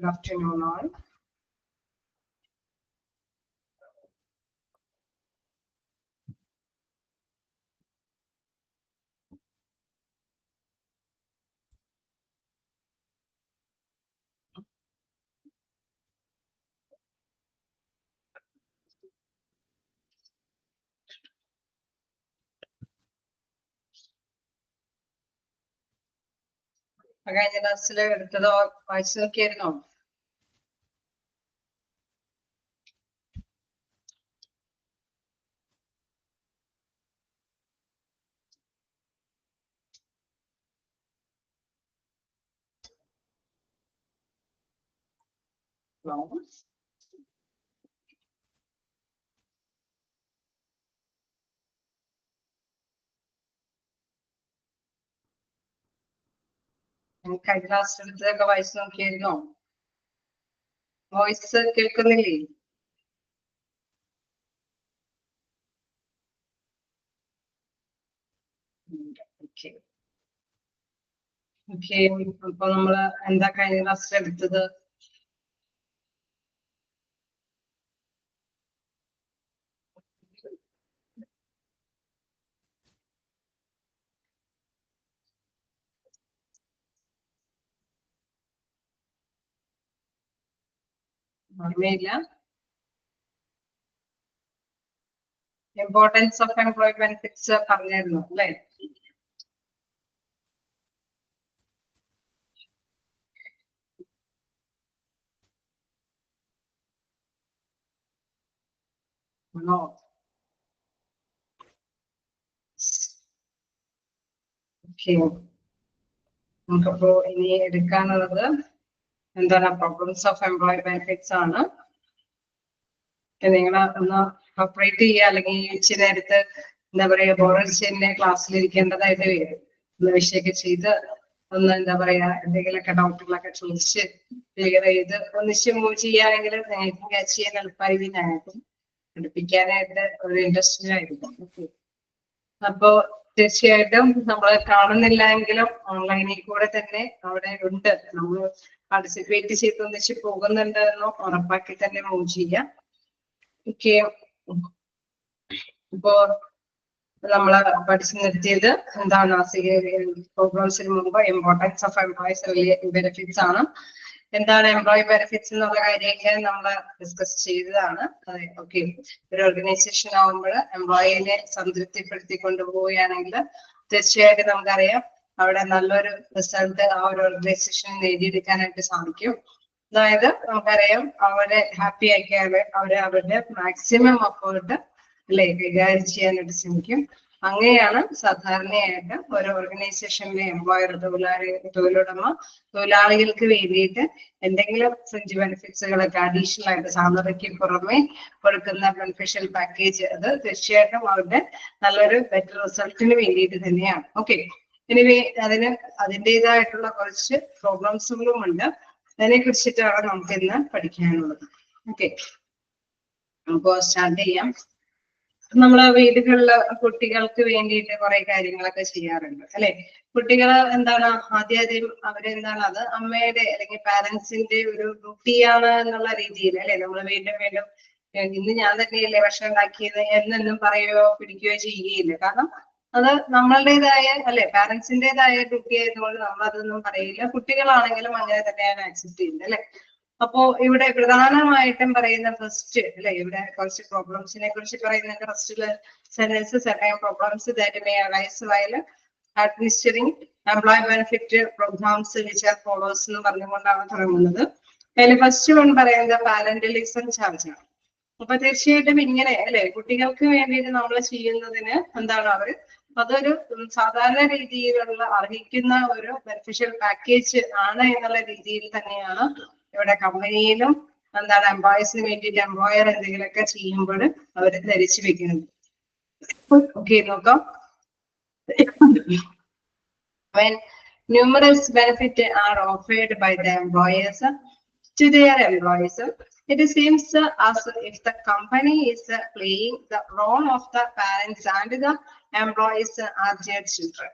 Good afternoon, all. കഴിഞ്ഞ ക്ലാസ്സിൽ എടുത്തതോ വായിച്ചു നോക്കിയായിരുന്നോ? കഴിഞ്ഞ ക്ലാസ്സിൽ എടുത്തതൊക്കെ വായിച്ചു നോക്കിയായിരുന്നോ? വോയിസ് കേൾക്കുന്നില്ലേ? ഓക്കെ, അപ്പൊ നമ്മള് എന്താ കഴിഞ്ഞ ക്ലാസ്സിൽ എടുത്തത്? ഓർമ്മയില്ല? ഇമ്പോർട്ടൻസ് ഓഫ് എംപ്ലോയി ബെനിഫിറ്റ്സ് പറഞ്ഞായിരുന്നു അല്ലേ? ആണോ? ഓക്കെ, നമുക്കപ്പോ ഇനി എടുക്കാനുള്ളത് എന്താണ്? പ്രോബ്ലംസ് ഓഫ് എംപ്ലോയി ബെനിഫിറ്റ്സ് ആണ്. നിങ്ങൾ ഒന്ന് ഓപ്പറേറ്റ് ചെയ്യുക, അല്ലെങ്കിൽ ഇച്ചിരി നേരത്ത് എന്താ പറയാ ബോറടിച്ചതിന്റെ ക്ലാസ്സിൽ ഇരിക്കേണ്ടതായിട്ട് വരും. ഒന്ന് വിഷയമൊക്കെ ചെയ്ത് ഒന്ന് എന്താ പറയാ എന്തെങ്കിലുമൊക്കെ ഡൗട്ടുകളൊക്കെ ചോദിച്ച് ക്ലിയർ ചെയ്ത് ഒന്നിച്ച് മൂവ് ചെയ്യുകയാണെങ്കിൽ നിങ്ങൾക്ക് ക്യാച്ച് ചെയ്യാൻ എളുപ്പമായി, ഞങ്ങൾക്കും പഠിപ്പിക്കാനായിട്ട് ഒരു ഇൻട്രസ്റ്റിംഗ് ആയിരിക്കും. അപ്പോ തീർച്ചയായിട്ടും നമ്മൾ കാണുന്നില്ല എങ്കിലും ഓൺലൈനിൽ കൂടെ തന്നെ അവിടെ ഉണ്ട്. നമ്മൾ പാർട്ടിസിപ്പേറ്റ് ചെയ്ത് ഒന്നിച്ച് പോകുന്നുണ്ട് എന്നോ ഉറപ്പാക്കി തന്നെ മൂവ് ചെയ്യാം. ഓക്കെ, ഇപ്പോ നമ്മള് പഠിച്ചു നിർത്തിയത് എന്താണ്? പ്രോഗ്രാംസിന് മുമ്പ് ഇമ്പോർട്ടൻസ് ഓഫ് എംപ്ലോയീസ് ബെനിഫിറ്റ്സ് ആണ്. എന്താണ് എംപ്ലോയി ബെനിഫിറ്റ്സ് എന്നുള്ള കാര്യമൊക്കെ നമ്മൾ ഡിസ്കസ് ചെയ്തതാണ്. അതെ, ഓക്കെ. ഒരു ഓർഗനൈസേഷൻ ആവുമ്പോൾ എംപ്ലോയിനെ സംതൃപ്തിപ്പെടുത്തി കൊണ്ടുപോവുകയാണെങ്കിൽ തീർച്ചയായിട്ടും നമുക്കറിയാം അവിടെ നല്ലൊരു റിസൾട്ട് ആ ഒരു ഓർഗനൈസേഷൻ നേടിയെടുക്കാനായിട്ട് സാധിക്കും. അതായത് നമുക്കറിയാം അവരെ ഹാപ്പി ആക്കിയാൽ അവരുടെ മാക്സിമം എഫേർട്ട് അല്ലെ കൈകാര്യം ചെയ്യാനായിട്ട് ശ്രമിക്കും. അങ്ങനെയാണ് സാധാരണയായിട്ട് ഒരു ഓർഗനൈസേഷനിലെ എംപ്ലോയർ തൊഴിലുടമ തൊഴിലാളികൾക്ക് വേണ്ടിയിട്ട് എന്തെങ്കിലും ഫ്രിഞ്ച് ബെനിഫിറ്റ്സുകളൊക്കെ അഡീഷണൽ ആയിട്ട് സാലറിക്ക് പുറമെ കൊടുക്കുന്ന ബെനിഫിഷ്യൽ പാക്കേജ്, അത് തീർച്ചയായിട്ടും അവരുടെ നല്ലൊരു ബെറ്റർ റിസൾട്ടിന് വേണ്ടിയിട്ട് തന്നെയാണ്. ഓക്കെ, ഇനി അതിൻ്റെതായിട്ടുള്ള കുറച്ച് പ്രോബ്ലംസുകളും ഉണ്ട്. അതിനെ കുറിച്ചിട്ടാണ് നമുക്ക് ഇന്ന് പഠിക്കാനുള്ളത്. ഓക്കെ, നമുക്ക് സ്റ്റാർട്ട് ചെയ്യാം. നമ്മള് വീടുകളില് കുട്ടികൾക്ക് വേണ്ടിയിട്ട് കുറെ കാര്യങ്ങളൊക്കെ ചെയ്യാറുണ്ട് അല്ലെ? കുട്ടികള് എന്താണ് ആദ്യം അവരെന്താണ് അത് അമ്മയുടെ അല്ലെങ്കിൽ പാരന്റ്സിന്റെ ഒരു ഡ്യൂട്ടിയാണ് എന്നുള്ള രീതിയിൽ അല്ലെ നമ്മൾ വീണ്ടും വീണ്ടും ഇന്ന് ഞാൻ തന്നെയല്ലേ ഭക്ഷണം ഉണ്ടാക്കിയത് എന്നെന്നും പറയുകയോ പിടിക്കുകയോ ചെയ്യുകയില്ല. കാരണം അത് നമ്മളുടേതായ അല്ലെ പാരന്റ്സിന്റേതായ ഡ്യൂട്ടി ആയതുകൊണ്ട് നമ്മൾ അതൊന്നും പറയില്ല. കുട്ടികളാണെങ്കിലും അങ്ങനെ തന്നെയാണ് ആക്സെപ്റ്റ് ചെയ്യുന്നത് അല്ലെ? അപ്പോ ഇവിടെ പ്രധാനമായിട്ടും പറയുന്ന ഫസ്റ്റ് അല്ലെ, ഇവിടെ കുറച്ച് പ്രോബ്ലംസിനെ കുറിച്ച് പറയുന്നുണ്ട്. ഫസ്റ്റില് sentence certain problems that may arise while administering employee benefit programs which are follows എന്ന് പറഞ്ഞുകൊണ്ടാണ് തുടങ്ങുന്നത്. അതിൽ ഫസ്റ്റ് വൺ പറയുന്നത് പാരന്റലിസം ചാർജ് ആണ്. അപ്പൊ തീർച്ചയായിട്ടും ഇങ്ങനെ അല്ലെ കുട്ടികൾക്ക് വേണ്ടിയിട്ട് നമ്മൾ ചെയ്യുന്നതിന് എന്താണ് അതൊരു സാധാരണ രീതിയിലുള്ള അർഹിക്കുന്ന ഒരു ബെനിഫിഷ്യൽ പാക്കേജ് ആണ് എന്നുള്ള രീതിയിൽ തന്നെയാണ് ഇവിടെ കമ്പനിയിലും എന്താണ് എംപ്ലോയീസിന് വേണ്ടിയിട്ട് എംപ്ലോയർ എന്തെങ്കിലുമൊക്കെ ചെയ്യുമ്പോൾ അവർ ധരിച്ചു വെക്കുന്നത്. ഓക്കെ, നോക്കാം. When numerous benefits are offered by the employers to their employees, it seems as if the company is playing the role of the parents and the employees are their children.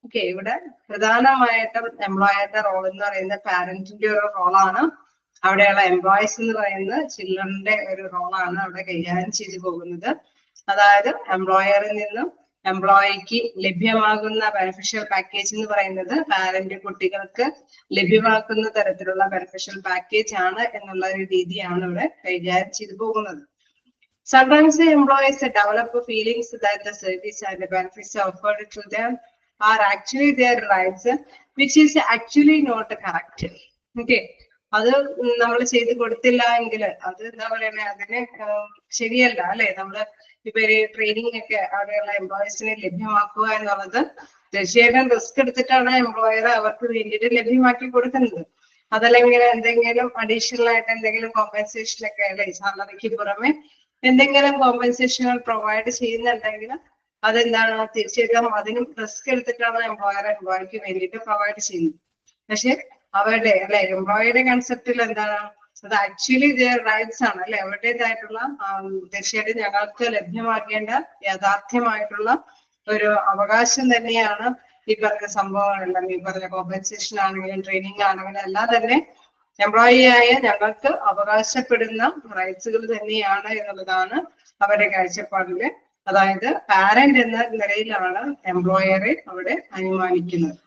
Okay, ഇവിടെ പ്രധാനമായിട്ടും എംപ്ലോയറുടെ role എന്ന് പറയുന്നത് പാരന്റിന്റെ ഒരു റോളാണ്. അവിടെയുള്ള employees എന്ന് പറയുന്ന ചിൽഡ്രന്റെ ഒരു റോളാണ് അവിടെ കൈകാര്യം ചെയ്തു പോകുന്നത്. അതായത് എംപ്ലോയറിൽ നിന്നും എംപ്ലോയിക്ക് ലഭ്യമാകുന്ന ബെനിഫിഷ്യൽ പാക്കേജ് എന്ന് പറയുന്നത് പാരന്റ് കുട്ടികൾക്ക് ലഭ്യമാക്കുന്ന തരത്തിലുള്ള ബെനിഫിഷ്യൽ പാക്കേജ് ആണ് എന്നുള്ള ഒരു രീതിയാണ് ഇവിടെ കൈകാര്യം ചെയ്തു പോകുന്നത്. Sometimes the employees develop feelings that the service and the benefits offered to them are actually their rights, which is actually not correct. Okay. അത് നമ്മൾ ചെയ്ത് കൊടുത്തില്ല എങ്കിൽ അത് എന്താ പറയുക, അതിന് ശരിയല്ല അല്ലെ. നമ്മള് ഇപ്പൊ ഒരു ട്രെയിനിങ് ഒക്കെ അവിടെയുള്ള എംപ്ലോയീസിനെ ലഭ്യമാക്കുക എന്നുള്ളത് തീർച്ചയായിട്ടും റിസ്ക് എടുത്തിട്ടാണ് എംപ്ലോയർ അവർക്ക് വേണ്ടിയിട്ട് ലഭ്യമാക്കി കൊടുക്കുന്നത്. അതല്ലെങ്കിൽ എന്തെങ്കിലും അഡീഷണൽ ആയിട്ട് എന്തെങ്കിലും കോമ്പൻസേഷൻ ഒക്കെ അല്ലെ, സാലറിക്ക് പുറമെ എന്തെങ്കിലും കോമ്പൻസേഷനുകൾ പ്രൊവൈഡ് ചെയ്യുന്നുണ്ടെങ്കിൽ അതെന്താണ്, തീർച്ചയായിട്ടും അതിനും റിസ്ക് എടുത്തിട്ടാണ് എംപ്ലോയർ എംപ്ലോയിക്ക് വേണ്ടിയിട്ട് പ്രൊവൈഡ് ചെയ്യുന്നത്. പക്ഷെ അവരുടെ അല്ലെ എംപ്ലോയിയുടെ കൺസെപ്റ്റിൽ എന്താണ്, അത് ആക്ച്വലി റൈറ്റ്സ് ആണ് അല്ലെ, അവരുടേതായിട്ടുള്ള തീർച്ചയായിട്ടും ഞങ്ങൾക്ക് ലഭ്യമാക്കേണ്ട യാഥാർത്ഥ്യമായിട്ടുള്ള ഒരു അവകാശം തന്നെയാണ് ഈ പറഞ്ഞ സംഭവങ്ങളെല്ലാം. ഈ പറഞ്ഞ കോമ്പൻസേഷൻ ആണെങ്കിലും ട്രെയിനിങ് ആണെങ്കിലും എല്ലാം തന്നെ എംപ്ലോയിയായ ഞങ്ങൾക്ക് അവകാശപ്പെടുന്ന റൈറ്റ്സുകൾ തന്നെയാണ് എന്നുള്ളതാണ് അവരുടെ കാഴ്ചപ്പാടില്. അതായത് പാരന്റ് എന്ന നിലയിലാണ് എംപ്ലോയറെ അവിടെ അനുമാനിക്കുന്നത്.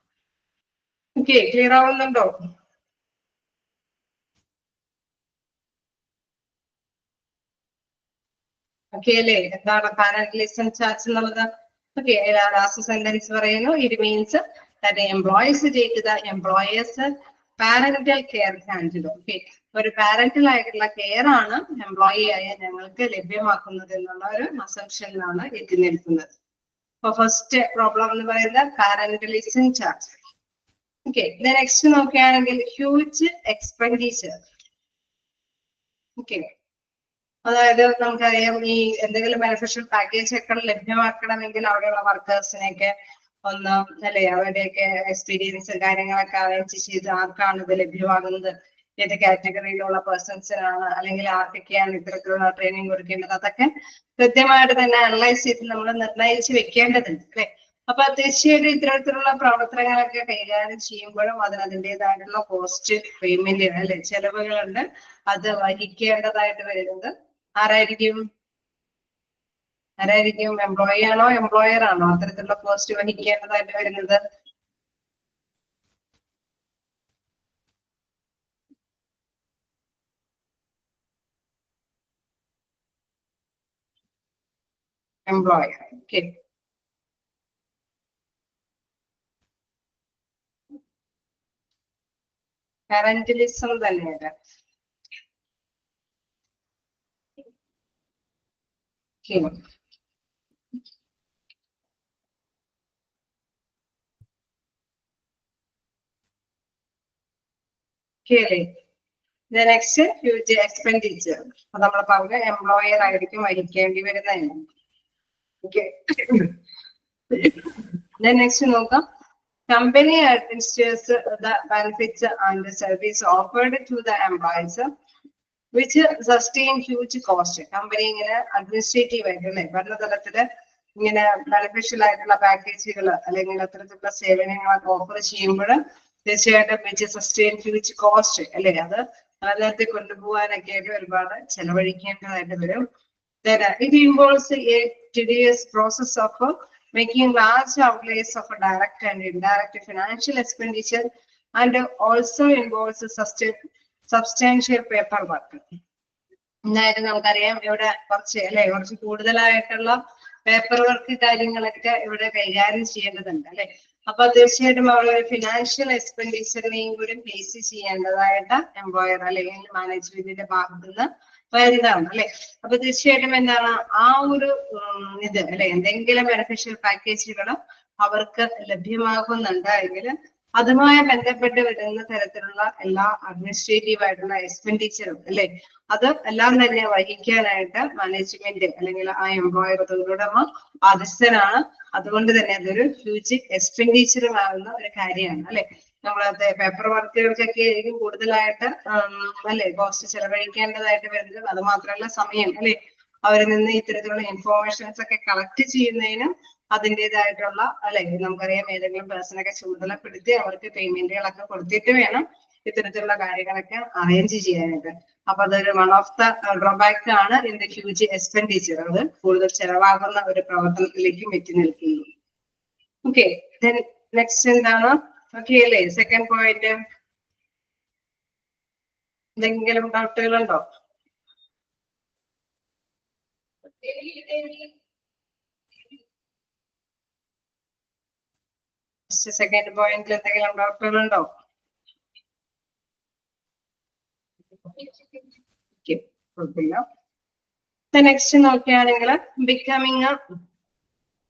ഓക്കെ, ക്ലിയർ ആവുന്നുണ്ടോ? ഓക്കെ അല്ലേ? എന്താണ് പാരന്റലിസം ചാർജ് എന്നുള്ളത്? ഓക്കെ, ലാസ്റ്റ് സെന്റൻസ് പറയുന്നു, it means that employees take the employers parental care handle. Okay, ഒരു പാരന്റൽ ആയിട്ടുള്ള കെയർ ആണ് എംപ്ലോയി ആയ ഞങ്ങൾക്ക് ലഭ്യമാക്കുന്നത് എന്നുള്ള ഒരു അസംഷനിലാണ് എത്തി നിൽക്കുന്നത്. അപ്പൊ ഫസ്റ്റ് പ്രോബ്ലം എന്ന് പറയുന്നത് പാരന്റലിസം ചാർജ്. ഓക്കെ, നെക്സ്റ്റ് നോക്കുകയാണെങ്കിൽ ഹ്യൂജ് എക്സ്പെൻഡിച്ചർ. ഓക്കെ, അതായത് നമുക്കറിയാം ഈ എന്തെങ്കിലും ബെനിഫിഷ്യൽ പാക്കേജ് ഒക്കെ ലഭ്യമാക്കണമെങ്കിൽ അവിടെയുള്ള വർക്കേഴ്സിനെയൊക്കെ ഒന്ന് അല്ലെ അവരുടെയൊക്കെ എക്സ്പീരിയൻസ് കാര്യങ്ങളൊക്കെ അറേഞ്ച് ചെയ്ത് ആർക്കാണ് ഇത് ലഭ്യമാകുന്നത്, ഏത് കാറ്റഗറിയിലുള്ള പേഴ്സൺസിനാണ്, അല്ലെങ്കിൽ ആർക്കൊക്കെയാണ് ഇത്തരത്തിലുള്ള ട്രെയിനിങ് കൊടുക്കേണ്ടത്, അതൊക്കെ കൃത്യമായിട്ട് തന്നെ അനലൈസ് ചെയ്ത് നമ്മൾ നിർണ്ണയിച്ച് വെക്കേണ്ടതുണ്ട് അല്ലെ. അപ്പൊ തീർച്ചയായിട്ടും ഇത്തരത്തിലുള്ള പ്രവർത്തനങ്ങളൊക്കെ കൈകാര്യം ചെയ്യുമ്പോഴും അതിൻ്റെതായിട്ടുള്ള കോസ്റ്റ് പേയ്മെന്റ് അല്ലെ ചെലവുകളുണ്ട്, അത് വഹിക്കേണ്ടതായിട്ട് വരുന്നത് ആരായിരിക്കും? എംപ്ലോയി ആണോ എംപ്ലോയർ ആണോ അത്തരത്തിലുള്ള കോസ്റ്റ് വഹിക്കേണ്ടതായിട്ട് വരുന്നത്? എംപ്ലോയർ. ഓക്കെ, പാരന്റലിസം തന്നെയല്ല. Next huge expenditure. നമ്മൾ പറഞ്ഞ എംപ്ലോയർ ആയിരിക്കും വഹിക്കേണ്ടി വരുന്നതാണ്. ഓക്കെ, നെക്സ്റ്റ് നോക്കാം. Company administers the benefits and the service offered to the employees, which sustain huge cost. Company ഇങ്ങനെ അഡ്മിനിസ്ട്രേറ്റീവ് ആയിട്ട് അല്ലെ ഭരണതലത്തില് ഇങ്ങനെ ബെനിഫിഷ്യൽ ആയിട്ടുള്ള പാക്കേജുകൾ അല്ലെങ്കിൽ അത്തരത്തിലുള്ള സേവനങ്ങളൊക്കെ ഓഫർ ചെയ്യുമ്പോൾ തീർച്ചയായിട്ടും വിച്ച് സസ്റ്റെയിൻ ഹ്യൂജ് കോസ്റ്റ് അല്ലെ, അത് അതിനകത്ത് കൊണ്ടുപോകാനൊക്കെ ആയിട്ട് ഒരുപാട് ചെലവഴിക്കേണ്ടതായിട്ട് വരും. It involves a tedious process of making large outlays of direct and indirect financial expenditure, and also involves substantial paperwork. അതായത് നമുക്കറിയാം ഇവിടെ കുറച്ച് കൂടുതലായിട്ടുള്ള പേപ്പർ വർക്ക് കാര്യങ്ങളൊക്കെ ഇവിടെ കൈകാര്യം ചെയ്യേണ്ടതുണ്ട് അല്ലെ. അപ്പൊ തീർച്ചയായിട്ടും അവിടെ ഫിനാൻഷ്യൽ എക്സ്പെൻഡിച്ചറിനെയും കൂടി ഫേസ് ചെയ്യേണ്ടതായിട്ട് എംപ്ലോയർ അല്ലെങ്കിൽ മാനേജ്മെന്റിന്റെ ഭാഗത്തു നിന്ന് വരുന്നതാണ് അല്ലെ. അപ്പൊ തീർച്ചയായിട്ടും എന്താണ് ആ ഒരു ഇത് അല്ലെ, എന്തെങ്കിലും ബെനിഫിഷ്യൽ പാക്കേജുകളും അവർക്ക് ലഭ്യമാകുന്നുണ്ടെങ്കിൽ അതുമായി ബന്ധപ്പെട്ട് വരുന്ന തരത്തിലുള്ള എല്ലാ അഡ്മിനിസ്ട്രേറ്റീവ് ആയിട്ടുള്ള എക്സ്പെൻഡിച്ചറും അല്ലെ, അത് എല്ലാം തന്നെ വഹിക്കാനായിട്ട് മാനേജ്മെന്റ് അല്ലെങ്കിൽ ആ എംപ്ലോയർ തൊഴിലുടമ ബാധ്യസ്ഥനാണ്. അതുകൊണ്ട് തന്നെ അതൊരു ഹ്യൂജ് എക്സ്പെൻഡിച്ചറും ആകുന്ന ഒരു കാര്യമാണ് അല്ലെ. നമ്മളത് പേപ്പർ വർക്കുകൾക്കൊക്കെ ആയിരിക്കും കൂടുതലായിട്ട് അല്ലെ കോസ്റ്റ് ചെലവഴിക്കേണ്ടതായിട്ട് വരുന്നത്. അത് മാത്രമല്ല സമയം അല്ലെ, അവരിൽ നിന്ന് ഇത്തരത്തിലുള്ള ഇൻഫോർമേഷൻസ് ഒക്കെ കളക്ട് ചെയ്യുന്നതിനും അതിൻ്റെതായിട്ടുള്ള അല്ലെ നമുക്കറിയാം ഏതെങ്കിലും പേഴ്സണൊക്കെ ചുമതലപ്പെടുത്തി അവർക്ക് പേയ്മെന്റുകളൊക്കെ കൊടുത്തിട്ട് വേണം ഇത്തരത്തിലുള്ള കാര്യങ്ങളൊക്കെ അറേഞ്ച് ചെയ്യാനായിട്ട്. അപ്പൊ അതൊരു വൺ ഓഫ് ദ ഡ്രോബാക്ക് ആണ് ഇൻ ദ ഹ്യൂജ് എക്സ്പെൻഡിച്ചർ. അത് കൂടുതൽ ചെലവാകുന്ന ഒരു പ്രവർത്തനത്തിലേക്കും എത്തി നിൽക്കുന്നു. ഓക്കെ, നെക്സ്റ്റ് എന്താണ്? ഓക്കെ അല്ലേ? Second point. എന്തെങ്കിലും ഡൗട്ടുകളുണ്ടോ? സെക്കൻഡ് പോയിന്റിൽ എന്തെങ്കിലും ഡൗട്ടുകളുണ്ടോ? കുഴപ്പമില്ല. നെക്സ്റ്റ് നോക്കുകയാണെങ്കിൽ ബിക്കമിങ്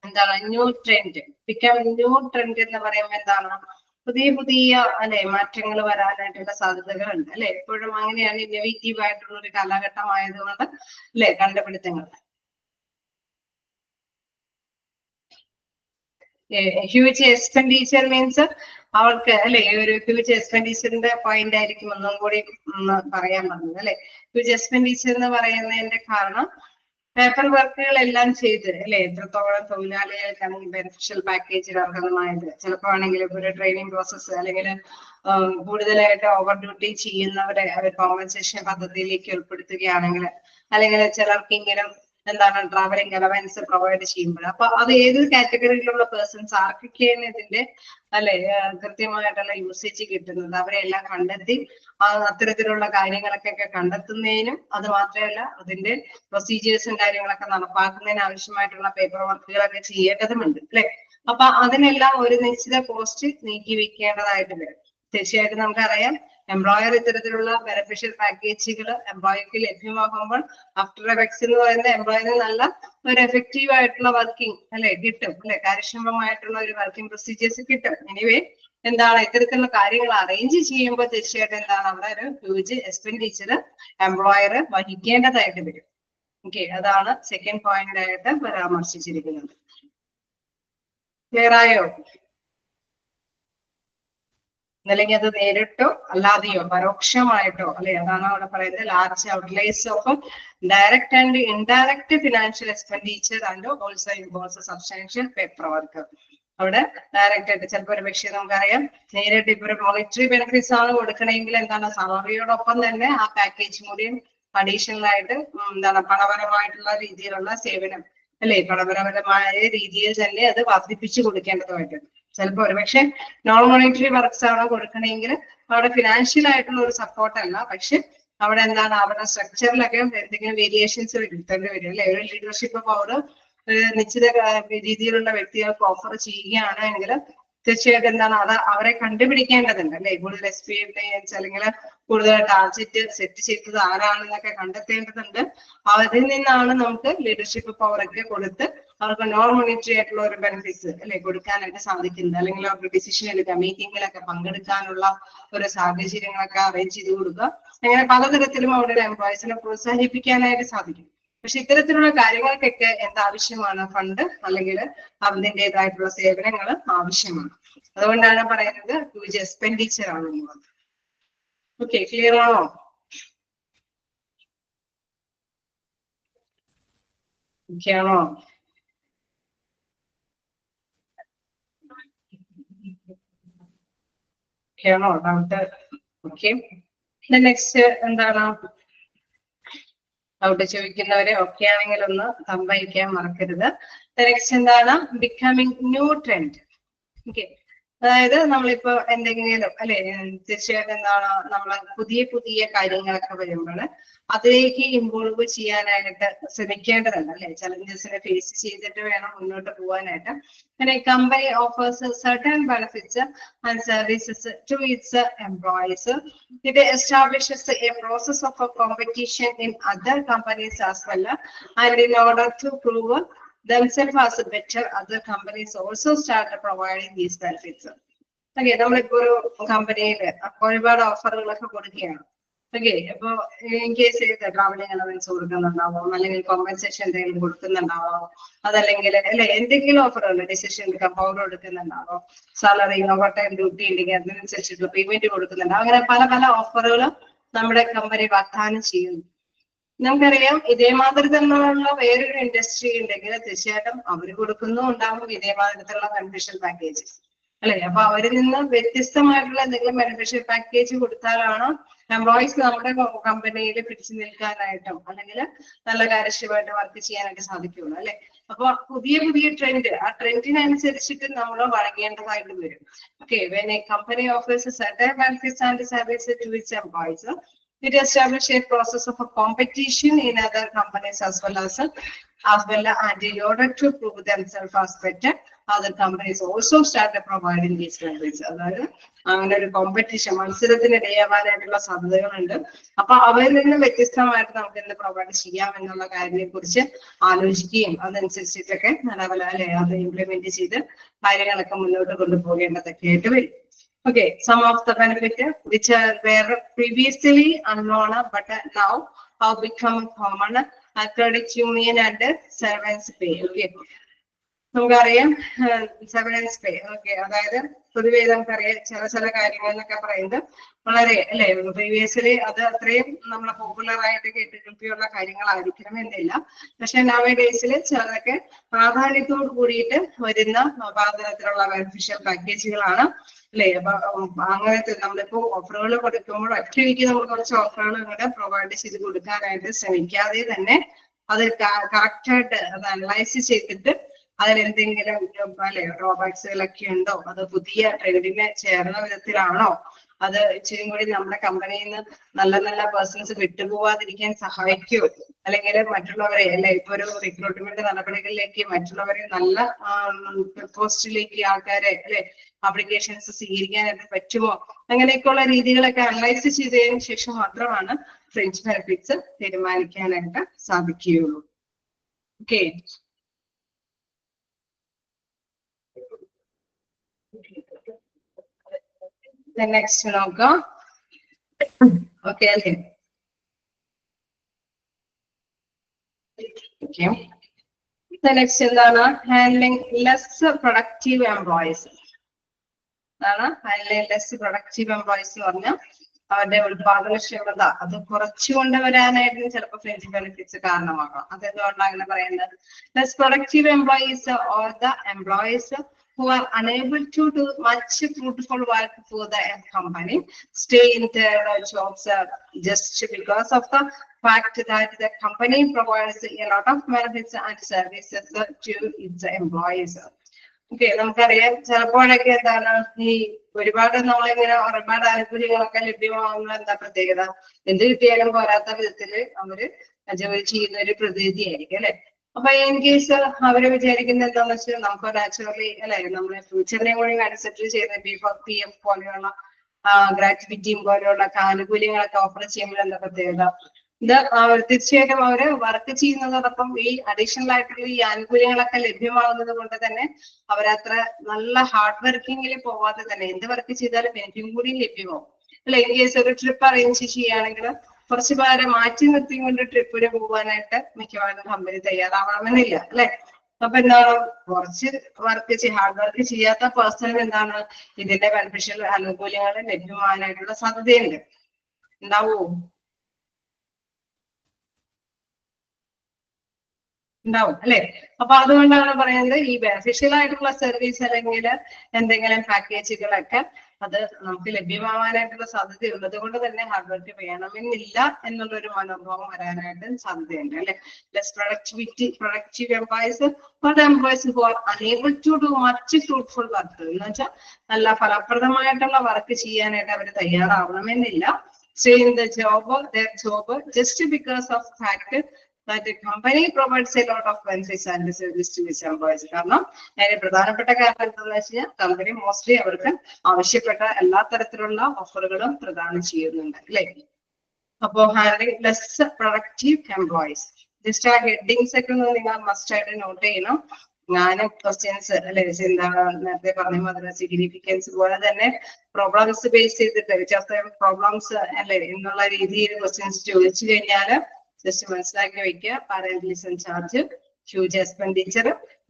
എന്താണ് new trend. Becoming new trend എന്ന് പറയുമ്പോൾ എന്താണ്? പുതിയ പുതിയ അല്ലെ മാറ്റങ്ങൾ വരാനായിട്ടുള്ള സാധ്യതകളുണ്ട് അല്ലെ. എപ്പോഴും അങ്ങനെയാണ്, ഇന്നോവേറ്റീവ് ആയിട്ടുള്ള ഒരു കാലഘട്ടമായതുകൊണ്ട് അല്ലെ കണ്ടുപിടുത്തങ്ങൾ. ഹ്യൂജ് എക്സ്പെൻഡിച്ചർ മീൻസ് അവർക്ക് അല്ലെ ഒരു ഹ്യൂജ് എക്സ്പെൻഡിച്ചറിന്റെ പോയിന്റ് ആയിരിക്കും ഒന്നും കൂടി പറയാൻ പറഞ്ഞത് അല്ലെ. ഹ്യൂജ് എക്സ്പെൻഡിച്ചർ എന്ന് പറയുന്നതിന്റെ കാരണം പേപ്പർ വർക്കുകളെല്ലാം ചെയ്ത് അല്ലെ എത്രത്തോളം തൊഴിലാളികൾക്കാണെങ്കിൽ ബെനിഫിഷ്യൽ പാക്കേജ് അർഹമായത്. ചിലപ്പോ ആണെങ്കിൽ ഒരു ട്രെയിനിങ് പ്രോസസ്സ് അല്ലെങ്കിൽ കൂടുതലായിട്ട് ഓവർ ഡ്യൂട്ടി ചെയ്യുന്നവരെ അവർ കോമ്പൻസേഷൻ പദ്ധതിയിലേക്ക് ഉൾപ്പെടുത്തുകയാണെങ്കിൽ, അല്ലെങ്കിൽ ചിലർക്കെങ്കിലും എന്താണ് ട്രാവലിംഗ് അലവൻസ് പ്രൊവൈഡ് ചെയ്യുമ്പോൾ, അപ്പൊ അത് ഏത് കാറ്റഗറിയിലുള്ള പേഴ്സൺസ് ആർക്കൊക്കെയാണ് ഇതിന്റെ അല്ലെ കൃത്യമായിട്ടുള്ള യൂസേജ് കിട്ടുന്നത് അവരെല്ലാം കണ്ടെത്തി അത്തരത്തിലുള്ള കാര്യങ്ങളൊക്കെ കണ്ടെത്തുന്നതിനും, അത് മാത്രമല്ല അതിന്റെ പ്രൊസീജിയേഴ്സും കാര്യങ്ങളൊക്കെ നടപ്പാക്കുന്നതിന് ആവശ്യമായിട്ടുള്ള പേപ്പർ വർക്കുകളൊക്കെ ചെയ്യേണ്ടതുണ്ട് അല്ലെ. അപ്പൊ അതിനെല്ലാം ഒരു നിശ്ചിത കോസ്റ്റ് നീക്കി വെക്കേണ്ടതായിട്ട് വരും. തീർച്ചയായിട്ടും നമുക്കറിയാം എംപ്ലോയർ ഇത്തരത്തിലുള്ള ബെനിഫിഷ്യൽ പാക്കേജുകൾ എംപ്ലോയിക്ക് ലഭ്യമാകുമ്പോൾ ആഫ്റ്റർ എഫക്ട്സ് എന്ന് പറയുന്ന എംപ്ലോയിന് നല്ല ഒരു എഫക്റ്റീവ് ആയിട്ടുള്ള വർക്കിംഗ് അല്ലെ കിട്ടും അല്ലെ, കാര്യക്ഷമമായിട്ടുള്ള ഒരു വർക്കിംഗ് പ്രൊസീജിയേഴ്സ് കിട്ടും. എനിവേ എന്താണ് ഇത്തരത്തിലുള്ള കാര്യങ്ങൾ അറേഞ്ച് ചെയ്യുമ്പോൾ തീർച്ചയായിട്ടും എന്താണ് അവിടെ ഒരു ഹ്യൂജ് എക്സ്പെൻഡിച്ചർ എംപ്ലോയർ വഹിക്കേണ്ടതായിട്ട് വരും. ഓക്കെ, അതാണ് സെക്കൻഡ് പോയിന്റ് ആയിട്ട് പരാമർശിച്ചിരിക്കുന്നത്. ക്ലിയർ ആയോ? അല്ലെങ്കിൽ അത് നേരിട്ടോ അല്ലാതെയോ പരോക്ഷമായിട്ടോ അല്ലെ, അതാണ് അവിടെ പറയുന്നത് large outlays of direct and indirect financial expenditure and also involves substantial paper work. അവിടെ ഡയറക്റ്റ് ആയിട്ട് ചിലപ്പോൾ ഒരു പക്ഷേ നമുക്കറിയാം നേരിട്ട് ഇപ്പൊ ഒരു മോണിറ്ററി ബെനിഫിറ്റ്സ് ആണ് കൊടുക്കണമെങ്കിൽ എന്താണ് സാലറിയോടൊപ്പം തന്നെ ആ പാക്കേജ് കൂടിയും അഡീഷണൽ ആയിട്ട് എന്താണ് പണപരമായിട്ടുള്ള രീതിയിലുള്ള സേവനം അല്ലെ, പണപരമായ രീതിയിൽ തന്നെ അത് വർദ്ധിപ്പിച്ചു കൊടുക്കേണ്ടതുമായിട്ടുണ്ട്. ചിലപ്പോൾ ഒരുപക്ഷെ നോൺ മോണിറ്ററി വർക്ക്സ് ആണ് കൊടുക്കണമെങ്കിൽ അവിടെ ഫിനാൻഷ്യൽ ആയിട്ടുള്ള ഒരു സപ്പോർട്ട് അല്ല, പക്ഷെ അവിടെ എന്താണ് അവിടെ സ്ട്രക്ചറിലൊക്കെ എന്തെങ്കിലും വേരിയേഷൻസ് വരുത്തേണ്ടി വരും അല്ലെ. ഒരു ലീഡർഷിപ്പ് പവർ നിശ്ചിത രീതിയിലുള്ള വ്യക്തികൾക്ക് ഓഫർ ചെയ്യുകയാണെങ്കിൽ തീർച്ചയായിട്ടും എന്താണ് അത് അവരെ കണ്ടുപിടിക്കേണ്ടതുണ്ട് അല്ലെ. കൂടുതൽ എക്സ്പീരിയൻസ് അല്ലെങ്കിൽ കൂടുതൽ ടാർഗറ്റ് സെറ്റ് ചെയ്തത് ആരാണെന്നൊക്കെ കണ്ടെത്തേണ്ടതുണ്ട്. അതിൽ നിന്നാണ് നമുക്ക് ലീഡർഷിപ്പ് പവർ ഒക്കെ കൊടുത്ത് അവർക്ക് നോൺ മോണിറ്ററി ആയിട്ടുള്ള ഒരു ബെനിഫിറ്റ്സ് അല്ലെ കൊടുക്കാനായിട്ട് സാധിക്കുന്നത്, അല്ലെങ്കിൽ അവർക്ക് ഡിസിഷൻ എടുക്കുക, മീറ്റിങ്ങിലൊക്കെ പങ്കെടുക്കാനുള്ള ഒരു സാഹചര്യങ്ങളൊക്കെ അറേഞ്ച് ചെയ്ത് കൊടുക്കുക. അങ്ങനെ പലതരത്തിലും അവരുടെ എംപ്ലോയീസിനെ പ്രോത്സാഹിപ്പിക്കാനായിട്ട് സാധിക്കും. പക്ഷെ ഇത്തരത്തിലുള്ള കാര്യങ്ങൾക്കൊക്കെ എന്താവശ്യമാണ്? ഫണ്ട് അല്ലെങ്കിൽ അതിൻ്റെതായിട്ടുള്ള സേവനങ്ങൾ ആവശ്യമാണ്. അതുകൊണ്ടാണ് പറയുന്നത് ഹ്യൂജ് എക്സ്പെൻഡിച്ചർ ആണെന്നുള്ളത്. ഓക്കെ, ക്ലിയർ ആണോ? ഓക്കെ ആണോ? ഓക്കെ ആണോ? ഡൗട്ട്? ഓക്കെ, നെക്സ്റ്റ് എന്താണ്? ഡൗട്ട് ചോദിക്കുന്നവരെ ഒക്കെ ആണെങ്കിൽ ഒന്ന് സംഭവിക്കാൻ മറക്കരുത്. നെക്സ്റ്റ് എന്താണ്? Becoming new trend. ഓക്കെ, അതായത് നമ്മളിപ്പോ എന്തെങ്കിലും അല്ലെ തീർച്ചയായിട്ടും എന്താണ് നമ്മൾ പുതിയ പുതിയ കാര്യങ്ങളൊക്കെ വരുമ്പോൾ അതിലേക്ക് ഇൻവോൾവ് ചെയ്യാനായിട്ട് ശ്രമിക്കേണ്ടതുണ്ട് അല്ലെ. ചലഞ്ചസിനെ ഫേസ് ചെയ്തിട്ട് വേണം മുന്നോട്ട് പോകാനായിട്ട്. അങ്ങനെ company offers certain benefits and services to its employees. ഇത് establishes a process of competition in other companies as well, and in order to prove themselves as better, other companies also started providing these benefits. Okay, നമ്മളിപ്പോ ഒരു കമ്പനിയിൽ ഒരുപാട് ഓഫറുകളൊക്കെ കൊടുക്കുകയാണ്. Okay, അപ്പൊ in case travelling allowance കൊടുക്കുന്നുണ്ടാവാം, അല്ലെങ്കിൽ compensation എന്തെങ്കിലും കൊടുക്കുന്നുണ്ടാവാം, അതല്ലെങ്കിൽ അല്ലെ എന്തെങ്കിലും ഓഫറുകൾ ഡിസിഷൻ എടുക്കാൻ പവർ കൊടുക്കുന്നുണ്ടാവാം, സാലറി ഓവർ ടൈം ഡ്യൂട്ടി ഉണ്ടെങ്കിൽ അതിനനുസരിച്ചിട്ടുള്ള പേയ്മെന്റ് കൊടുക്കുന്നുണ്ടാവും. അങ്ങനെ പല പല ഓഫറുകളും നമ്മുടെ കമ്പനി വാഗ്ദാനം ചെയ്യുന്നു. നമുക്കറിയാം ഇതേമാതിരി തന്നെയുള്ള വേറൊരു ഇൻഡസ്ട്രി ഉണ്ടെങ്കിൽ തീർച്ചയായിട്ടും അവർ കൊടുക്കുന്നുണ്ടാവും ഇതേമാതിരത്തിലുള്ള ബെനിഫിഷ്യൽ പാക്കേജ് അല്ലെ? അപ്പൊ അവരിൽ നിന്ന് വ്യത്യസ്തമായിട്ടുള്ള എന്തെങ്കിലും ബെനിഫിഷ്യൽ പാക്കേജ് കൊടുത്താലാണ് എംപ്ലോയീസ് നമ്മുടെ കമ്പനിയിൽ പിടിച്ചു നിൽക്കാനായിട്ടും അല്ലെങ്കിൽ നല്ല കാര്യക്ഷമമായിട്ട് വർക്ക് ചെയ്യാനായിട്ട് സാധിക്കുള്ളൂ, അല്ലെ? അപ്പൊ പുതിയ പുതിയ ട്രെൻഡ്, ആ ട്രെൻഡിനനുസരിച്ചിട്ട് നമ്മൾ വഴങ്ങേണ്ടതായിട്ട് വരും. Okay, when a company offers certain benefits and services to its employees, it establishes a process of a competition in other companies as well, and in order to prove themselves as better, other companies also started providing these benefits. അതായത് അങ്ങനെ ഒരു competition, മത്സരത്തിന് ഇടയാവാനായിട്ടുള്ള സാധ്യതകളുണ്ട്. അപ്പൊ അവരിൽ നിന്ന് വ്യത്യസ്തമായിട്ട് നമുക്ക് എന്ത് പ്രൊവൈഡ് ചെയ്യാം എന്നുള്ള കാര്യത്തെ കുറിച്ച് ആലോചിക്കുകയും അതനുസരിച്ചിട്ടൊക്കെ നിലവിലെ അല്ലെ അത് ഇംപ്ലിമെന്റ് ചെയ്ത് കാര്യങ്ങളൊക്കെ മുന്നോട്ട് കൊണ്ടുപോകേണ്ടതൊക്കെ ആയിട്ട് വരും. Okay, some of the benefits which were previously unknown but now have become common are credit union and severance pay. Okay, നമുക്കറിയാം സെവറൻസ് പേ. ഓക്കെ, അതായത് പൊതുവെ നമുക്കറിയാം ചില കാര്യങ്ങൾ എന്നൊക്കെ പറയുന്നത് വളരെ അല്ലെ പ്രീവിയസ്ലി അത് അത്രയും നമ്മളെ പോപ്പുലർ ആയിട്ട് കേട്ടിട്ടുള്ള കാര്യങ്ങളായിരിക്കണം എന്നില്ല. പക്ഷെ നവ ഡേയ്സിൽ ചിലതൊക്കെ പ്രാധാന്യത്തോട് കൂടിയിട്ട് വരുന്ന പലതരത്തിലുള്ള ബെനിഫിഷ്യൽ പാക്കേജുകളാണ്, അല്ലെ? അപ്പൊ അങ്ങനത്തെ നമ്മളിപ്പോ ഓഫറുകൾ കൊടുക്കുമ്പോൾ ഒറ്റയ്ക്ക് നമ്മൾ കുറച്ച് ഓഫറുകൾ ഇങ്ങോട്ട് പ്രൊവൈഡ് ചെയ്ത് കൊടുക്കാനായിട്ട് ശ്രമിക്കാതെ തന്നെ അത് കറക്റ്റായിട്ട് അത് അനലൈസ് ചെയ്തിട്ട് അതിലെന്തെങ്കിലും അല്ലെ ഡ്രോബാക്സുകളൊക്കെ ഉണ്ടോ, അത് പുതിയ ട്രെൻഡിന് ചേർന്ന വിധത്തിലാണോ, അത് ഇച്ചിരി കൂടി നമ്മുടെ കമ്പനിയിൽ നിന്ന് നല്ല നല്ല പേഴ്സൺസ് വിട്ടുപോവാതിരിക്കാൻ സഹായിക്കുമോ, അല്ലെങ്കിൽ മറ്റുള്ളവരെ അല്ലെ ഇപ്പൊ ഒരു റിക്രൂട്ട്മെന്റ് നടപടികളിലേക്ക് മറ്റുള്ളവരെ നല്ല പോസ്റ്റിലേക്ക് ആൾക്കാരെ അല്ലെ ആപ്ലിക്കേഷൻസ് സ്വീകരിക്കാനായിട്ട് പറ്റുമോ, അങ്ങനെയൊക്കെയുള്ള രീതികളൊക്കെ അനലൈസ് ചെയ്തതിനു ശേഷം മാത്രമാണ് ഫ്രഞ്ച് ബെനിഫിറ്റ്സ് തീരുമാനിക്കാനായിട്ട് സാധിക്കുകയുള്ളൂ. ഓക്കെ, the next നോക്കാം. ഓക്കെ അല്ലേ? ഓക്കെ, the next എന്താണ്? Handling less productive employees. അതാണ് ഹാൻഡ്ലിംഗ് ലെസ് പ്രൊഡക്റ്റീവ് എംപ്ലോയീസ് എന്ന് പറഞ്ഞാൽ അവരുടെ ഉത്പാദനക്ഷമത അത് കുറച്ചു കൊണ്ടുവരാനായിട്ട് ചിലപ്പോൾ ഫ്രഞ്ച് ബെനിഫിറ്റ്സ് കാരണമാകാം. അതെന്തുകൊണ്ടാണ് അങ്ങനെ പറയുന്നത്? Less productive employees or the employees who are unable to do much fruitful work for the company stay in their jobs just because of the fact that the company provides a lot of benefits and services to its employees. Okay, നമുക്കറിയാം ചിലപ്പോഴൊക്കെ എന്താണ് ഈ ഒരുപാട് നമ്മളിങ്ങനെ ഒരുപാട് ആനുകൂല്യങ്ങളൊക്കെ ലഭ്യമാകുന്ന എന്താ പ്രത്യേകത, എന്ത് കിട്ടിയാലും പോരാത്ത വിധത്തില് അവര് ജോലി ചെയ്യുന്ന ഒരു പ്രതിനിധിയായിരിക്കും, അല്ലെ? അപ്പൊ ഇൻ കേസ് അവര് വിചാരിക്കുന്നത് എന്താണെന്ന് വെച്ചാൽ നമുക്ക് നാച്ചുറലി അല്ലെ നമ്മളെ ഫ്യൂച്ചറിനെ കൂടി കൺസിഡർ ചെയ്ത് PF പോലെയുള്ള ഗ്രാറ്റുവിറ്റിയും പോലെയുള്ള ആനുകൂല്യങ്ങളൊക്കെ ഓഫർ ചെയ്യുമ്പോൾ എന്താ പ്രത്യേകത, ഇത് തീർച്ചയായിട്ടും അവര് വർക്ക് ചെയ്യുന്നതോടൊപ്പം ഈ അഡീഷണൽ ആയിട്ടുള്ള ഈ ആനുകൂല്യങ്ങളൊക്കെ ലഭ്യമാകുന്നത് കൊണ്ട് തന്നെ അവരത്ര നല്ല ഹാർഡ് വർക്കിങ്ങിൽ പോവാതെ തന്നെ എന്ത് വർക്ക് ചെയ്താലും ബെനിഫിറ്റും കൂടി ലഭ്യമാവും, അല്ലെ? ഇൻ കേസ് ഒരു ട്രിപ്പ് അറേഞ്ച് ചെയ്യുകയാണെങ്കിൽ കുറച്ച് പേരെ മാറ്റി നിർത്തിക്കൊണ്ട് ട്രിപ്പിന് പോകാനായിട്ട് മിക്കവാറും കമ്പനി തയ്യാറാവണമെന്നില്ല, അല്ലെ? അപ്പൊ എന്താണ് കുറച്ച് ഹാർഡ് വർക്ക് ചെയ്യാത്ത പേഴ്സണൽ എന്താണ് ഇതിന്റെ ബെനിഫിഷ്യൽ ആനുകൂല്യങ്ങൾ ലഭ്യമാകാനായിട്ടുള്ള സാധ്യതയുണ്ട്. ഉണ്ടാവോ? ഉണ്ടാവും, അല്ലെ? അപ്പൊ അതുകൊണ്ടാണ് പറയുന്നത് ഈ ബെനിഫിഷ്യൽ ആയിട്ടുള്ള സർവീസ് അല്ലെങ്കിൽ എന്തെങ്കിലും പാക്കേജുകളൊക്കെ അത് നമുക്ക് ലഭ്യമാവാനായിട്ടുള്ള സാധ്യത ഉള്ളത് കൊണ്ട് തന്നെ ഹാർഡ് വർക്ക് വേണമെന്നില്ല എന്നുള്ളൊരു മനോഭാവം വരാനായിട്ട് സാധ്യതയുണ്ട്, അല്ലെ? Less productive employees for the employees who are unable to do much fruitful work എന്ന് വെച്ചാൽ നല്ല ഫലപ്രദമായിട്ടുള്ള വർക്ക് ചെയ്യാനായിട്ട് അവർ തയ്യാറാവണമെന്നില്ല. stay in the their job just because of fact that the company provides a lot of benefits and services to its employees. കാരണം അതിന് പ്രധാനപ്പെട്ട കാരണം എന്താണെന്ന് വെച്ചാൽ കമ്പനി മോസ്റ്റ്ലി അവർക്ക് ആവശ്യപ്പെട്ട എല്ലാ തരത്തിലുള്ള ഓഫറുകളും പ്രദാനം ചെയ്യുന്നുണ്ട്, അല്ലെ? അപ്പോ handling less productive employees, just ആ ഹെഡിങ്സ് ഒക്കെ നിങ്ങൾ മസ്റ്റ് ആയിട്ട് നോട്ട് ചെയ്യണം. ഞാനും ക്വസ്റ്റ്യൻസ് അല്ലെ എന്താണ് നേരത്തെ പറഞ്ഞ മാതിരി സിഗ്നിഫിക്കൻസ് പോലെ തന്നെ പ്രോബ്ലംസ് ബേസ് ചെയ്തിട്ട് പ്രോബ്ലംസ് അല്ലെ എന്നുള്ള രീതിയിൽ ക്വസ്റ്റ്യൻസ് ചോദിച്ചു കഴിഞ്ഞാല് ജസ്റ്റ് മനസ്സിലാക്കി വെക്കുക. Paternalism charge, huge expenditure,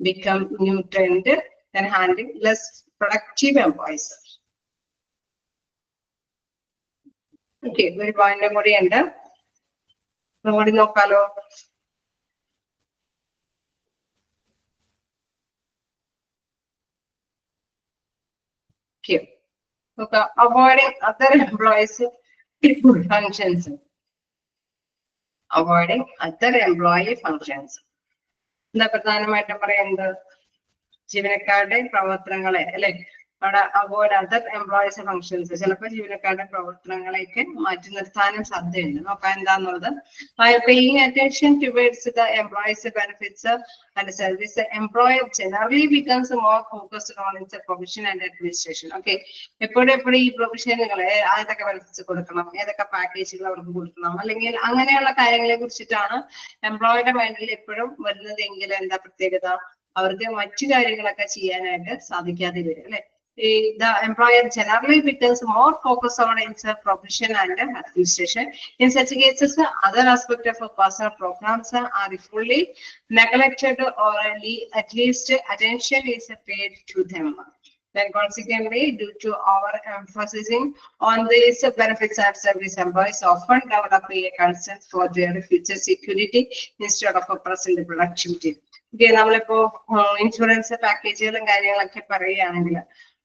become new trend, then handling less productive employees. Okay, ഒരു പോയിന്റ് കൂടി ഉണ്ട്, കൂടി നോക്കാലോ. Okay. Okay. Avoiding other employees functions. Avoiding other employee functions. എന്താ പ്രധാനമായിട്ടും പറയുന്നത്? ജീവനക്കാരുടെ പ്രവർത്തനങ്ങളെ അല്ലെ അവിടെ അവോയ്ഡ് അതർ എംപ്ലോയീസ് ഫങ്ഷൻസ് ചിലപ്പോൾ ജീവനക്കാരുടെ പ്രവർത്തനങ്ങളെയൊക്കെ മാറ്റി നിർത്താനും സാധ്യതയുണ്ട്. നോക്കാം എന്താന്നുള്ളത്. While paying attention towards the employees benefits and service, the employer generally becomes more focused on its provision and administration. Okay, എപ്പോഴും ഈ പ്രൊവിഷനുകളെ ഏതൊക്കെ ബെനിഫിറ്റ്സ് കൊടുക്കണം, ഏതൊക്കെ പാക്കേജുകൾ അവർക്ക് കൊടുക്കണം, അല്ലെങ്കിൽ അങ്ങനെയുള്ള കാര്യങ്ങളെ കുറിച്ചിട്ടാണ് എംപ്ലോയറുടെ മൈൻഡിൽ എപ്പോഴും വരുന്നതെങ്കിൽ എന്താ പ്രത്യേകത? അവർക്ക് മറ്റു കാര്യങ്ങളൊക്കെ ചെയ്യാനായിട്ട് സാധിക്കാതെ വരും അല്ലെ. The employer generally becomes more focused on its profession and administration. In such cases, other aspects of personal programs are fully neglected or at least attention is paid to them. Then consequently, due to our emphasizing on these benefits and service, employees often develop a concern for their future security instead of a present productivity. Okay, നമ്മളിപ്പോ insurance പാക്കേജുകളും കാര്യങ്ങളൊക്കെ പറയുകയാണെങ്കിൽ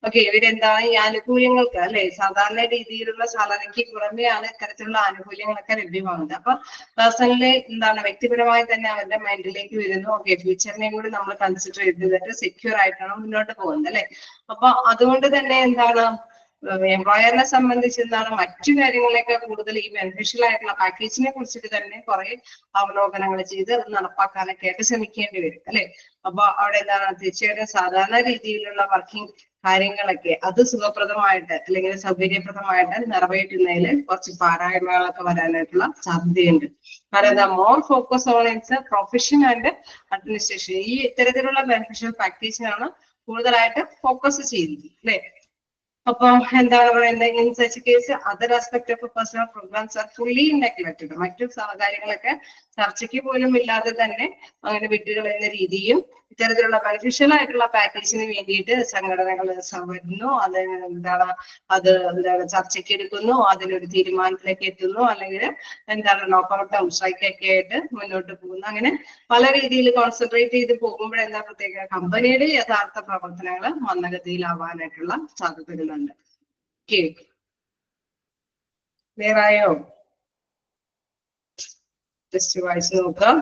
okay ഇവരെന്താണ് ഈ ആനുകൂല്യങ്ങൾക്ക് അല്ലെ സാധാരണ രീതിയിലുള്ള സാലറിക്ക് പുറമെയാണ് ഇത്തരത്തിലുള്ള ആനുകൂല്യങ്ങളൊക്കെ ലഭ്യമാകുന്നത്. അപ്പൊ പേഴ്സണലി എന്താണ് വ്യക്തിപരമായി തന്നെ അവരുടെ മൈൻഡിലേക്ക് വരുന്നു. ഓക്കെ ഫ്യൂച്ചറിനെയും കൂടി നമ്മൾ കൺസിഡർ ചെയ്തിട്ട് സെക്യൂർ ആയിട്ടാണ് മുന്നോട്ട് പോകുന്നത് അല്ലെ. അപ്പൊ അതുകൊണ്ട് തന്നെ എന്താണ് എംപ്ലോയറിനെ സംബന്ധിച്ച് എന്താണ് മറ്റു കാര്യങ്ങളിലേക്ക് കൂടുതൽ ഈ ബെനിഫിഷ്യൽ ആയിട്ടുള്ള പാക്കേജിനെ കുറിച്ചിട്ട് തന്നെ കുറെ അവലോകനങ്ങൾ ചെയ്ത് നടപ്പാക്കാനൊക്കെ ആയിട്ട് ശ്രമിക്കേണ്ടി വരും അല്ലെ. അപ്പൊ അവിടെ എന്താണ് തീർച്ചയായിട്ടും സാധാരണ രീതിയിലുള്ള വർക്കിംഗ് കാര്യങ്ങളൊക്കെ അത് സുഖപ്രദമായിട്ട് അല്ലെങ്കിൽ സൗകര്യപ്രദമായിട്ട് നിറവേറ്റുന്നതിൽ കുറച്ച് പാരായ്മകളൊക്കെ വരാനായിട്ടുള്ള സാധ്യതയുണ്ട്. കാരണം എന്താ more focus on its profession and administration. ഈ ഇത്തരത്തിലുള്ള ബെനിഫിഷ്യൽ പാക്കേജിനാണ് കൂടുതലായിട്ട് ഫോക്കസ് ചെയ്യുന്നത് അല്ലെ. അപ്പൊ എന്താണ് പറയുന്നത്? In such case other aspect of personal programs are fully neglected. മറ്റു കാര്യങ്ങളൊക്കെ ചർച്ചയ്ക്ക് പോലും ഇല്ലാതെ തന്നെ അങ്ങനെ വിട്ടുകളയുന്ന രീതിയും ഇത്തരത്തിലുള്ള ബെനിഫിഷ്യൽ ആയിട്ടുള്ള പാക്കേജിന് വേണ്ടിയിട്ട് സംഘടനകൾ വരുന്നു. അത് എന്താണ് ചർച്ചയ്ക്ക് എടുക്കുന്നു, അതിനൊരു തീരുമാനത്തിലേക്ക് എത്തുന്നു, അല്ലെങ്കിൽ എന്താണ് നോക്കൗട്ടും സ്ട്രൈക്കൊക്കെ ആയിട്ട് മുന്നോട്ട് പോകുന്നു. അങ്ങനെ പല രീതിയിൽ കോൺസെൻട്രേറ്റ് ചെയ്ത് പോകുമ്പോഴെന്താ പ്രത്യേക കമ്പനിയുടെ യഥാർത്ഥ പ്രവർത്തനങ്ങൾ മന്ദഗതിയിലാവാനായിട്ടുള്ള സാധ്യതകളുണ്ട്. ക്ലിയർ ആയോ? ജസ്റ്റ് വായിച്ചു നോക്കാം.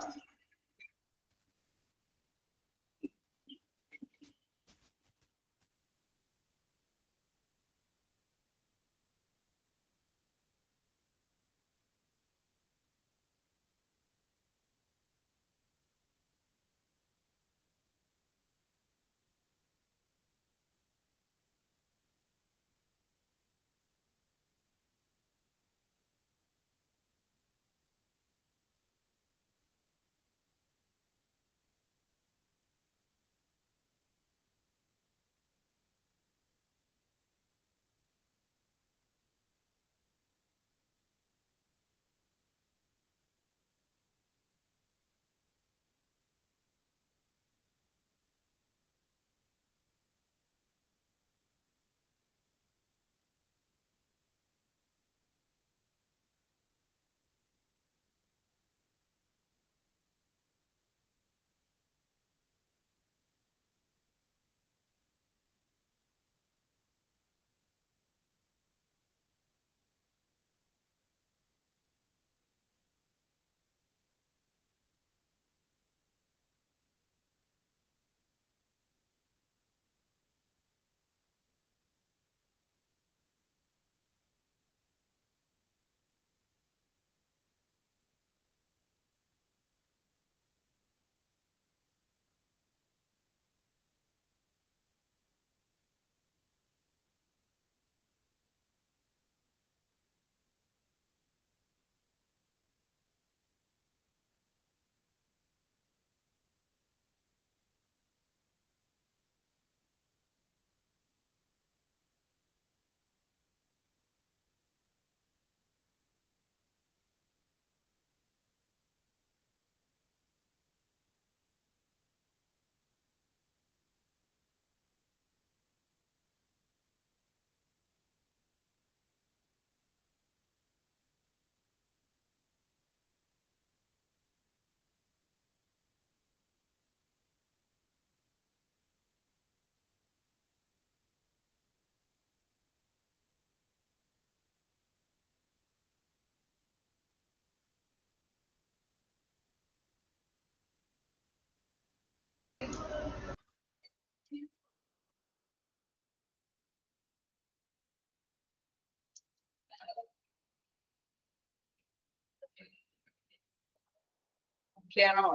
ഓക്കെയാണോ?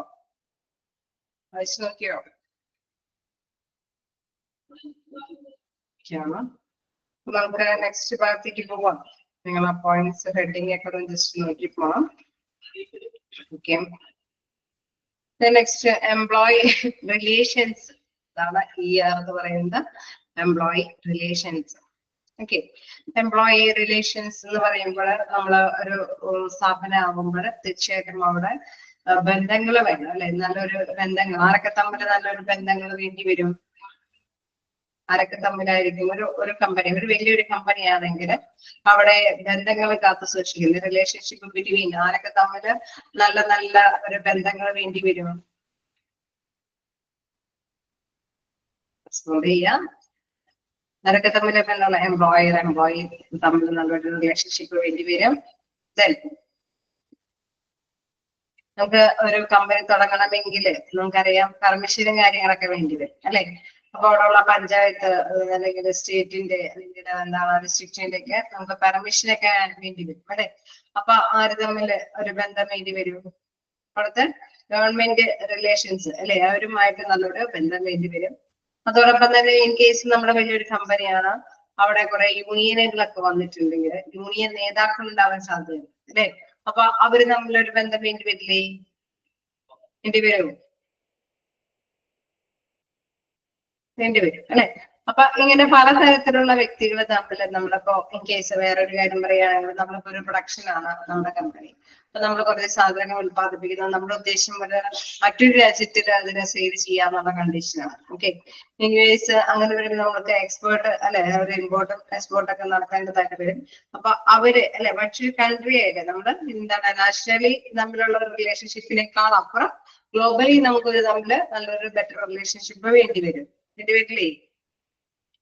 വായിച്ചു നോക്കിയോ? ഓക്കെയാണോ? നമുക്ക് നെക്സ്റ്റ് ഭാഗത്തേക്ക് പോവാം. നിങ്ങൾ ആ പോയിന്റ്സ് ഹെഡിങ് ഒക്കെ ജസ്റ്റ് നോക്കി പോവാം. ഓക്കെ. Next employee relations. ഇതാണ് എന്ന് പറയുന്നത് employee relations. Okay. Employee relations എന്ന് പറയുമ്പോൾ നമ്മൾ ഒരു സ്ഥാപനമാകുമ്പോൾ തീർച്ചയായിട്ടും അവിടെ ബന്ധങ്ങൾ വേണം അല്ലെ? നല്ലൊരു ബന്ധങ്ങൾ, ആരൊക്കെ തമ്മിൽ നല്ലൊരു ബന്ധങ്ങൾ വേണ്ടി വരും? ആരൊക്കെ തമ്മിലായിരിക്കും? ഒരു കമ്പനി, ഒരു വലിയൊരു കമ്പനി ആണെങ്കിൽ അവിടെ ബന്ധങ്ങൾ കാത്തു സൂക്ഷിക്കുന്നു. റിലേഷൻഷിപ്പ് ബിറ്റ്വീൻ ആരൊക്കെ തമ്മിൽ നല്ല നല്ല ഒരു ബന്ധങ്ങൾ വേണ്ടി വരും? ആരൊക്കെ തമ്മിൽ എംപ്ലോയി തമ്മിൽ നല്ലൊരു റിലേഷൻഷിപ്പ് വേണ്ടി വരും. നമുക്ക് ഒരു കമ്പനി തുടങ്ങണമെങ്കിൽ നമുക്കറിയാം പെർമിഷനും കാര്യങ്ങളൊക്കെ വേണ്ടി വരും അല്ലെ? അപ്പൊ അവിടെയുള്ള പഞ്ചായത്ത് അല്ലെങ്കിൽ സ്റ്റേറ്റിന്റെ അല്ലെങ്കിൽ എന്താണ് ഡിസ്ട്രിക്റ്റിന്റെ ഒക്കെ നമുക്ക് പെർമിഷനൊക്കെ വേണ്ടി വരും അല്ലെ? അപ്പൊ ആര് തമ്മിൽ ഒരു ബന്ധം വേണ്ടി വരും? അവിടുത്തെ ഗവൺമെന്റ് റിലേഷൻസ് അല്ലെ? അവരുമായിട്ട് നല്ലൊരു ബന്ധം വേണ്ടി വരും. അതോടൊപ്പം തന്നെ ഇൻ കേസ് നമ്മുടെ വലിയൊരു കമ്പനിയാണ്, അവിടെ കുറെ യൂണിയനുകളൊക്കെ വന്നിട്ടുണ്ടെങ്കിൽ യൂണിയൻ നേതാക്കൾ ഉണ്ടാവാൻ സാധ്യതയുണ്ട് അല്ലെ? അപ്പൊ അവര് തമ്മിലൊരു ബന്ധം വേണ്ടി വരില്ലേ? വേണ്ടി വരും അല്ലെ? അപ്പൊ ഇങ്ങനെ പലതരത്തിലുള്ള വ്യക്തികൾ തമ്മിൽ നമ്മളിപ്പോ ഇൻ കേസ് വേറൊരു കാര്യം പറയുകയാണെങ്കിൽ നമ്മളിപ്പോ ഒരു പ്രൊഡക്ഷൻ ആണ് നമ്മുടെ കമ്പനി. അപ്പൊ നമ്മൾ കുറേ സാധനങ്ങൾ ഉത്പാദിപ്പിക്കുന്നത് നമ്മുടെ ഉദ്ദേശം പോലെ മറ്റൊരു രാജ്യത്തിൽ അതിനെ സെയിൽ ചെയ്യാന്നുള്ള കണ്ടീഷനാണ്. ഓക്കെ. ഇൻ കേസ് അങ്ങനെ വരുമ്പോൾ നമുക്ക് എക്സ്പോർട്ട് അല്ലെ, ഒരു ഇമ്പോർട്ടും എക്സ്പോർട്ടൊക്കെ നടത്തേണ്ടതായിട്ട് വരും. അപ്പൊ അവര് അല്ലെ മറ്റൊരു കൺട്രി ആയിട്ട് നമ്മള് എന്താണ് നാഷണലി തമ്മിലുള്ള ഒരു റിലേഷൻഷിപ്പിനേക്കാൾ അപ്പുറം ഗ്ലോബലി നമുക്കൊരു തമ്മിൽ നല്ലൊരു ബെറ്റർ റിലേഷൻഷിപ്പ് വേണ്ടി വരും. വരില്ലേ?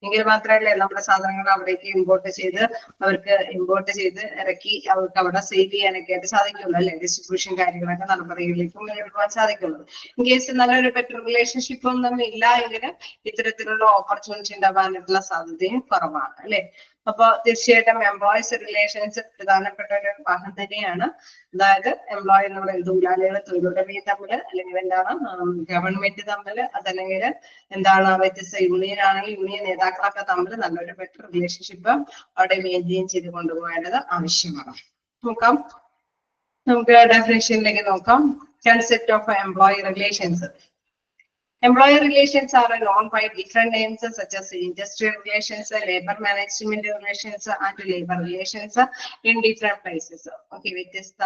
എങ്കിൽ മാത്രമല്ലേ നമ്മുടെ സാധനങ്ങൾ അവിടേക്ക് ഇമ്പോർട്ട് ചെയ്ത് അവർക്ക് ഇമ്പോർട്ട് ചെയ്ത് ഇറക്കി അവർക്ക് അവിടെ സെയിൽ ചെയ്യാനൊക്കെ ആയിട്ട് സാധിക്കുള്ളൂ അല്ലെ? ഡിസ്ട്രിബ്യൂഷൻ കാര്യങ്ങളൊക്കെ നടപടികളിലേക്കും എടുക്കാൻ സാധിക്കുള്ളൂ. ഇൻ കേസ് നല്ലൊരു ബെറ്റർ റിലേഷൻഷിപ്പ് ഒന്നും ഇല്ല എങ്കിൽ ഇത്തരത്തിലുള്ള ഓപ്പർച്യൂണിറ്റി ഉണ്ടാവാനുള്ള സാധ്യതയും കുറവാണ് അല്ലെ? അപ്പൊ തീർച്ചയായിട്ടും എംപ്ലോയീസ് റിലേഷൻസ് പ്രധാനപ്പെട്ട ഒരു ഭാഗം തന്നെയാണ്. അതായത് എംപ്ലോയി നമ്മുടെ തൊഴിലാളികൾ തൊഴിലുടമയും തമ്മിൽ അല്ലെങ്കിൽ എന്താണ് ഗവൺമെന്റ് തമ്മിൽ, അതല്ലെങ്കിൽ എന്താണ് വ്യത്യസ്ത യൂണിയൻ ആണെങ്കിൽ യൂണിയൻ നേതാക്കളൊക്കെ തമ്മിൽ നല്ലൊരു ബെറ്റർ റിലേഷൻഷിപ്പ് അവിടെ മെയിൻറ്റെയിൻ ചെയ്ത് കൊണ്ടുപോകേണ്ടത് ആവശ്യമാണ്. നോക്കാം, നമുക്ക് ഡെഫിനിഷനിലേക്ക് നോക്കാം. Concept of employee relations. Employee relations are known by different names such as industrial relations, labor management relations, and labor relations in different places. Okay, വ്യത്യസ്ത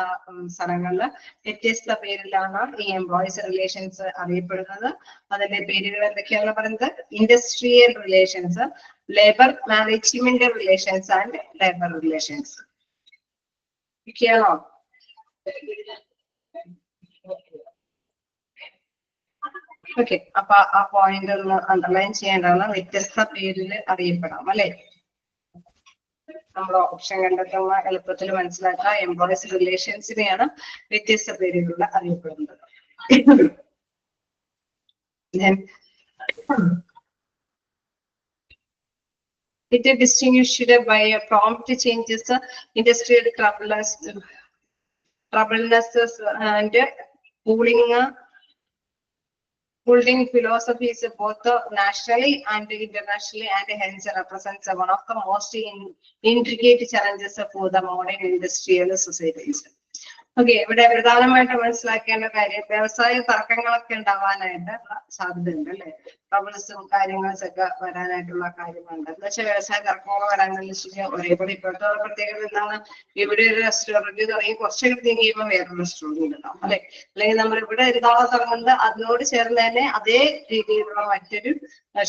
സ്ഥലങ്ങളിൽ വ്യത്യസ്ത പേരിലാണ് ഈ എംപ്ലോയീസ് റിലേഷൻസ് അറിയപ്പെടുന്നത്. അതിന്റെ പേരുകൾ എന്തൊക്കെയാണെന്ന് പറയുന്നത് industrial relations, labour management relations and labour relations. ഒക്കെയാണോ? ഓക്കെ. അപ്പൊ ആ പോയിന്റ് ഒന്ന് അണ്ടർലൈൻ ചെയ്യേണ്ടതാണ്. വ്യത്യസ്ത പേരിൽ അറിയപ്പെടാം അല്ലെ? നമ്മൾ ഓപ്ഷൻ കണ്ടെത്തുന്ന എളുപ്പത്തിൽ മനസ്സിലാക്കുക. എംപ്ലോയീസ് റിലേഷൻസിനെയാണ് വ്യത്യസ്ത പേരുകളിൽ അറിയപ്പെടുന്നത്. It is distinguished by prompt changes, industrial troublenesses and pooling philosophies both nationally and internationally, and hence represents one of the most intricate challenges for the modern industrial societies. Okay, ഇവിടെ പ്രധാനമായിട്ട് മനസ്സിലാക്കേണ്ട കാര്യം വ്യവസായ തർക്കങ്ങളൊക്കെ ഉണ്ടാവാനായിട്ട് സാധ്യതയുണ്ട് അല്ലെ? ട്രബിൾസും കാര്യങ്ങളൊക്കെ വരാനായിട്ടുള്ള കാര്യങ്ങളുണ്ട്. എന്ന് വെച്ചാൽ വ്യവസായ തർക്കങ്ങൾ വരാനുള്ള ഒരേപോലെ ഇപ്പോഴത്തെ പ്രത്യേകത എന്താണ്? ഇവിടെ ഒരു റെസ്റ്റോറന്റ് തുടങ്ങി കുറച്ചൊക്കെ കഴിയുമ്പോൾ വേറൊരു റെസ്റ്റോറന്റ് ഉണ്ടാവും അല്ലെ? അല്ലെങ്കിൽ നമ്മൾ ഇവിടെ ഒരുതാളം തുടങ്ങുന്നത് അതിനോട് ചേർന്ന് തന്നെ അതേ രീതിയിലുള്ള മറ്റൊരു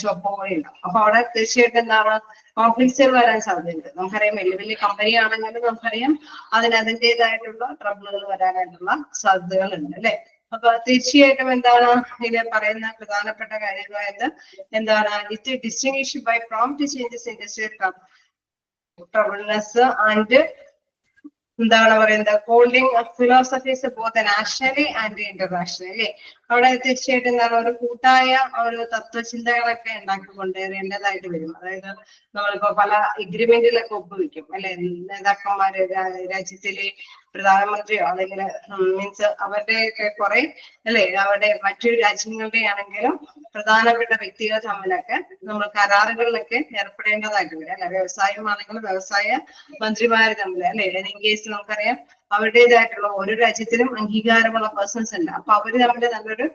ഷോപ്പ് കൂടി ഉണ്ടാവും. അപ്പൊ അവിടെ തീർച്ചയായിട്ടും എന്താണ് കോൺഫ്ലിക്ട്സുകൾ വരാൻ സാധ്യതയുണ്ട്. നമുക്കറിയാം വലിയ വലിയ കമ്പനി ആണെങ്കിലും നമുക്കറിയാം അതിൻ്റെതായിട്ടുള്ള ട്രബിളുകൾ വരാനായിട്ടുള്ള സാധ്യതകൾ ഉണ്ട് അല്ലെ? അപ്പൊ തീർച്ചയായിട്ടും എന്താണ് ഇത് പറയുന്ന പ്രധാനപ്പെട്ട കാര്യങ്ങളായത് എന്താണ്? It distinguish by prompt changes industrial troubleness and എന്താണ് പറയുന്നത് colliding philosophies both nationally and internationally അല്ലെ? അവിടെ തീർച്ചയായിട്ടും എന്താണ് ഒരു കൂട്ടായ ഒരു തത്വചിന്തകളൊക്കെ ഉണ്ടാക്കി കൊണ്ടുവരേണ്ടതായിട്ട് വരും. അതായത് നമ്മളിപ്പോ പല എഗ്രിമെന്റിലൊക്കെ ഒപ്പുവെക്കും അല്ലെ? നേതാക്കന്മാര് രാജ്യത്തിലെ പ്രധാനമന്ത്രിയോ അല്ലെങ്കിൽ മീൻസ് അവരുടെ കുറെ അല്ലെ അവരുടെ മറ്റു രാജ്യങ്ങളുടെ ആണെങ്കിലും പ്രധാനപ്പെട്ട വ്യക്തികൾ തമ്മിലൊക്കെ നമ്മൾ കരാറുകളിലൊക്കെ ഏർപ്പെടേണ്ടതായിട്ട് വരും അല്ലെ. വ്യവസായമാണെങ്കിലും വ്യവസായ മന്ത്രിമാര് തമ്മിൽ അല്ലെ. ഇൻ കേസ് നമുക്കറിയാം അവരുടേതായിട്ടുള്ള ഓരോ രാജ്യത്തിനും അംഗീകാരമുള്ള പേഴ്സൺസ് അല്ല. അപ്പൊ അവര് തമ്മിൽ നല്ലൊരു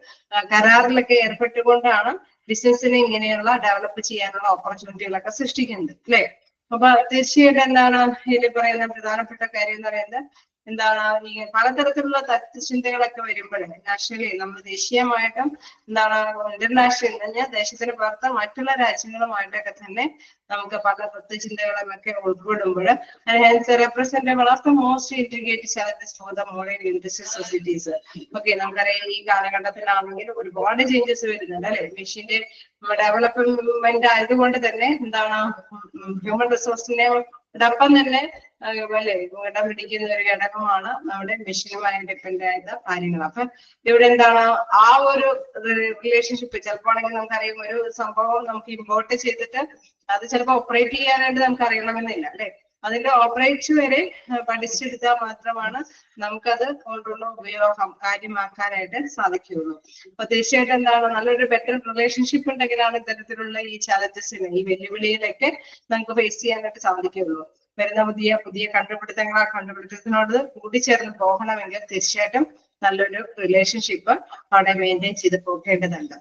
കരാറിലൊക്കെ ഏർപ്പെട്ടുകൊണ്ടാണ് ബിസിനസ്സിനെ ഇങ്ങനെയുള്ള ഡെവലപ്പ് ചെയ്യാനുള്ള ഓപ്പർച്യൂണിറ്റികളൊക്കെ സൃഷ്ടിക്കുന്നത് അല്ലെ. അപ്പൊ തീർച്ചയായിട്ടും എന്താണ് ഇതിൽ പറയുന്ന പ്രധാനപ്പെട്ട കാര്യം എന്ന് പറയുന്നത് എന്താണ് ഈ പലതരത്തിലുള്ള തത്വചിന്തകളൊക്കെ വരുമ്പോൾ നാഷണലി നമ്മൾ ദേശീയമായിട്ടും എന്താണ് ഇന്റർനാഷണൽ കഴിഞ്ഞാൽ ദേശത്തിന് പുറത്ത് മറ്റുള്ള രാജ്യങ്ങളുമായിട്ടൊക്കെ തന്നെ നമുക്ക് പല തത്വചിന്തകളും ഉൾപ്പെടുമ്പോൾ representable of the most integrated challenges for the modern industrial societies. Okay, നമുക്കറിയാം ഈ കാലഘട്ടത്തിലാണെങ്കിൽ ഒരുപാട് ചേഞ്ചസ് വരുന്നുണ്ട് അല്ലെ. മെഷീന്റെ ഡെവലപ്മെന്റ് ആയതുകൊണ്ട് തന്നെ എന്താണ് ഹ്യൂമൻ റിസോഴ്സിനെ അതപ്പം തന്നെ അല്ലെ ഇടം പിടിക്കുന്ന ഒരു ഘടകമാണ് നമ്മുടെ മെഷീനുമായി ഡിപ്പെൻഡ് ആയ കാര്യങ്ങൾ. അപ്പൊ ഇവിടെ എന്താണ് ആ ഒരു റിലേഷൻഷിപ്പ് ചിലപ്പോണെങ്കിൽ നമുക്കറിയാം ഒരു സംഭവം നമുക്ക് ഇമ്പോർട്ട് ചെയ്തിട്ട് അത് ചിലപ്പോൾ ഓപ്പറേറ്റ് ചെയ്യാനായിട്ട് നമുക്ക് അറിയണമെന്നില്ല അല്ലെ. അതിന്റെ ഓപ്പറേറ്റ് വരെ പഠിച്ചെടുത്താൽ മാത്രമാണ് നമുക്കത് കൊണ്ടുള്ള ഉപയോഗം കാര്യമാക്കാനായിട്ട് സാധിക്കുകയുള്ളൂ. അപ്പൊ തീർച്ചയായിട്ടും എന്താണ് നല്ലൊരു ബെറ്റർ റിലേഷൻഷിപ്പ് ഉണ്ടെങ്കിലാണ് ഇത്തരത്തിലുള്ള ഈ ചാലഞ്ചസിന് ഈ വെല്ലുവിളിയിലൊക്കെ നമുക്ക് ഫേസ് ചെയ്യാനായിട്ട് സാധിക്കുകയുള്ളൂ. വരുന്ന പുതിയ പുതിയ കണ്ടുപിടുത്തങ്ങൾ ആ കണ്ടുപിടുത്തത്തിനോട് കൂടിച്ചേർന്ന് പോകണമെങ്കിൽ തീർച്ചയായിട്ടും നല്ലൊരു റിലേഷൻഷിപ്പ് അവിടെ മെയിൻറ്റെയിൻ ചെയ്ത് പോകേണ്ടതുണ്ട്.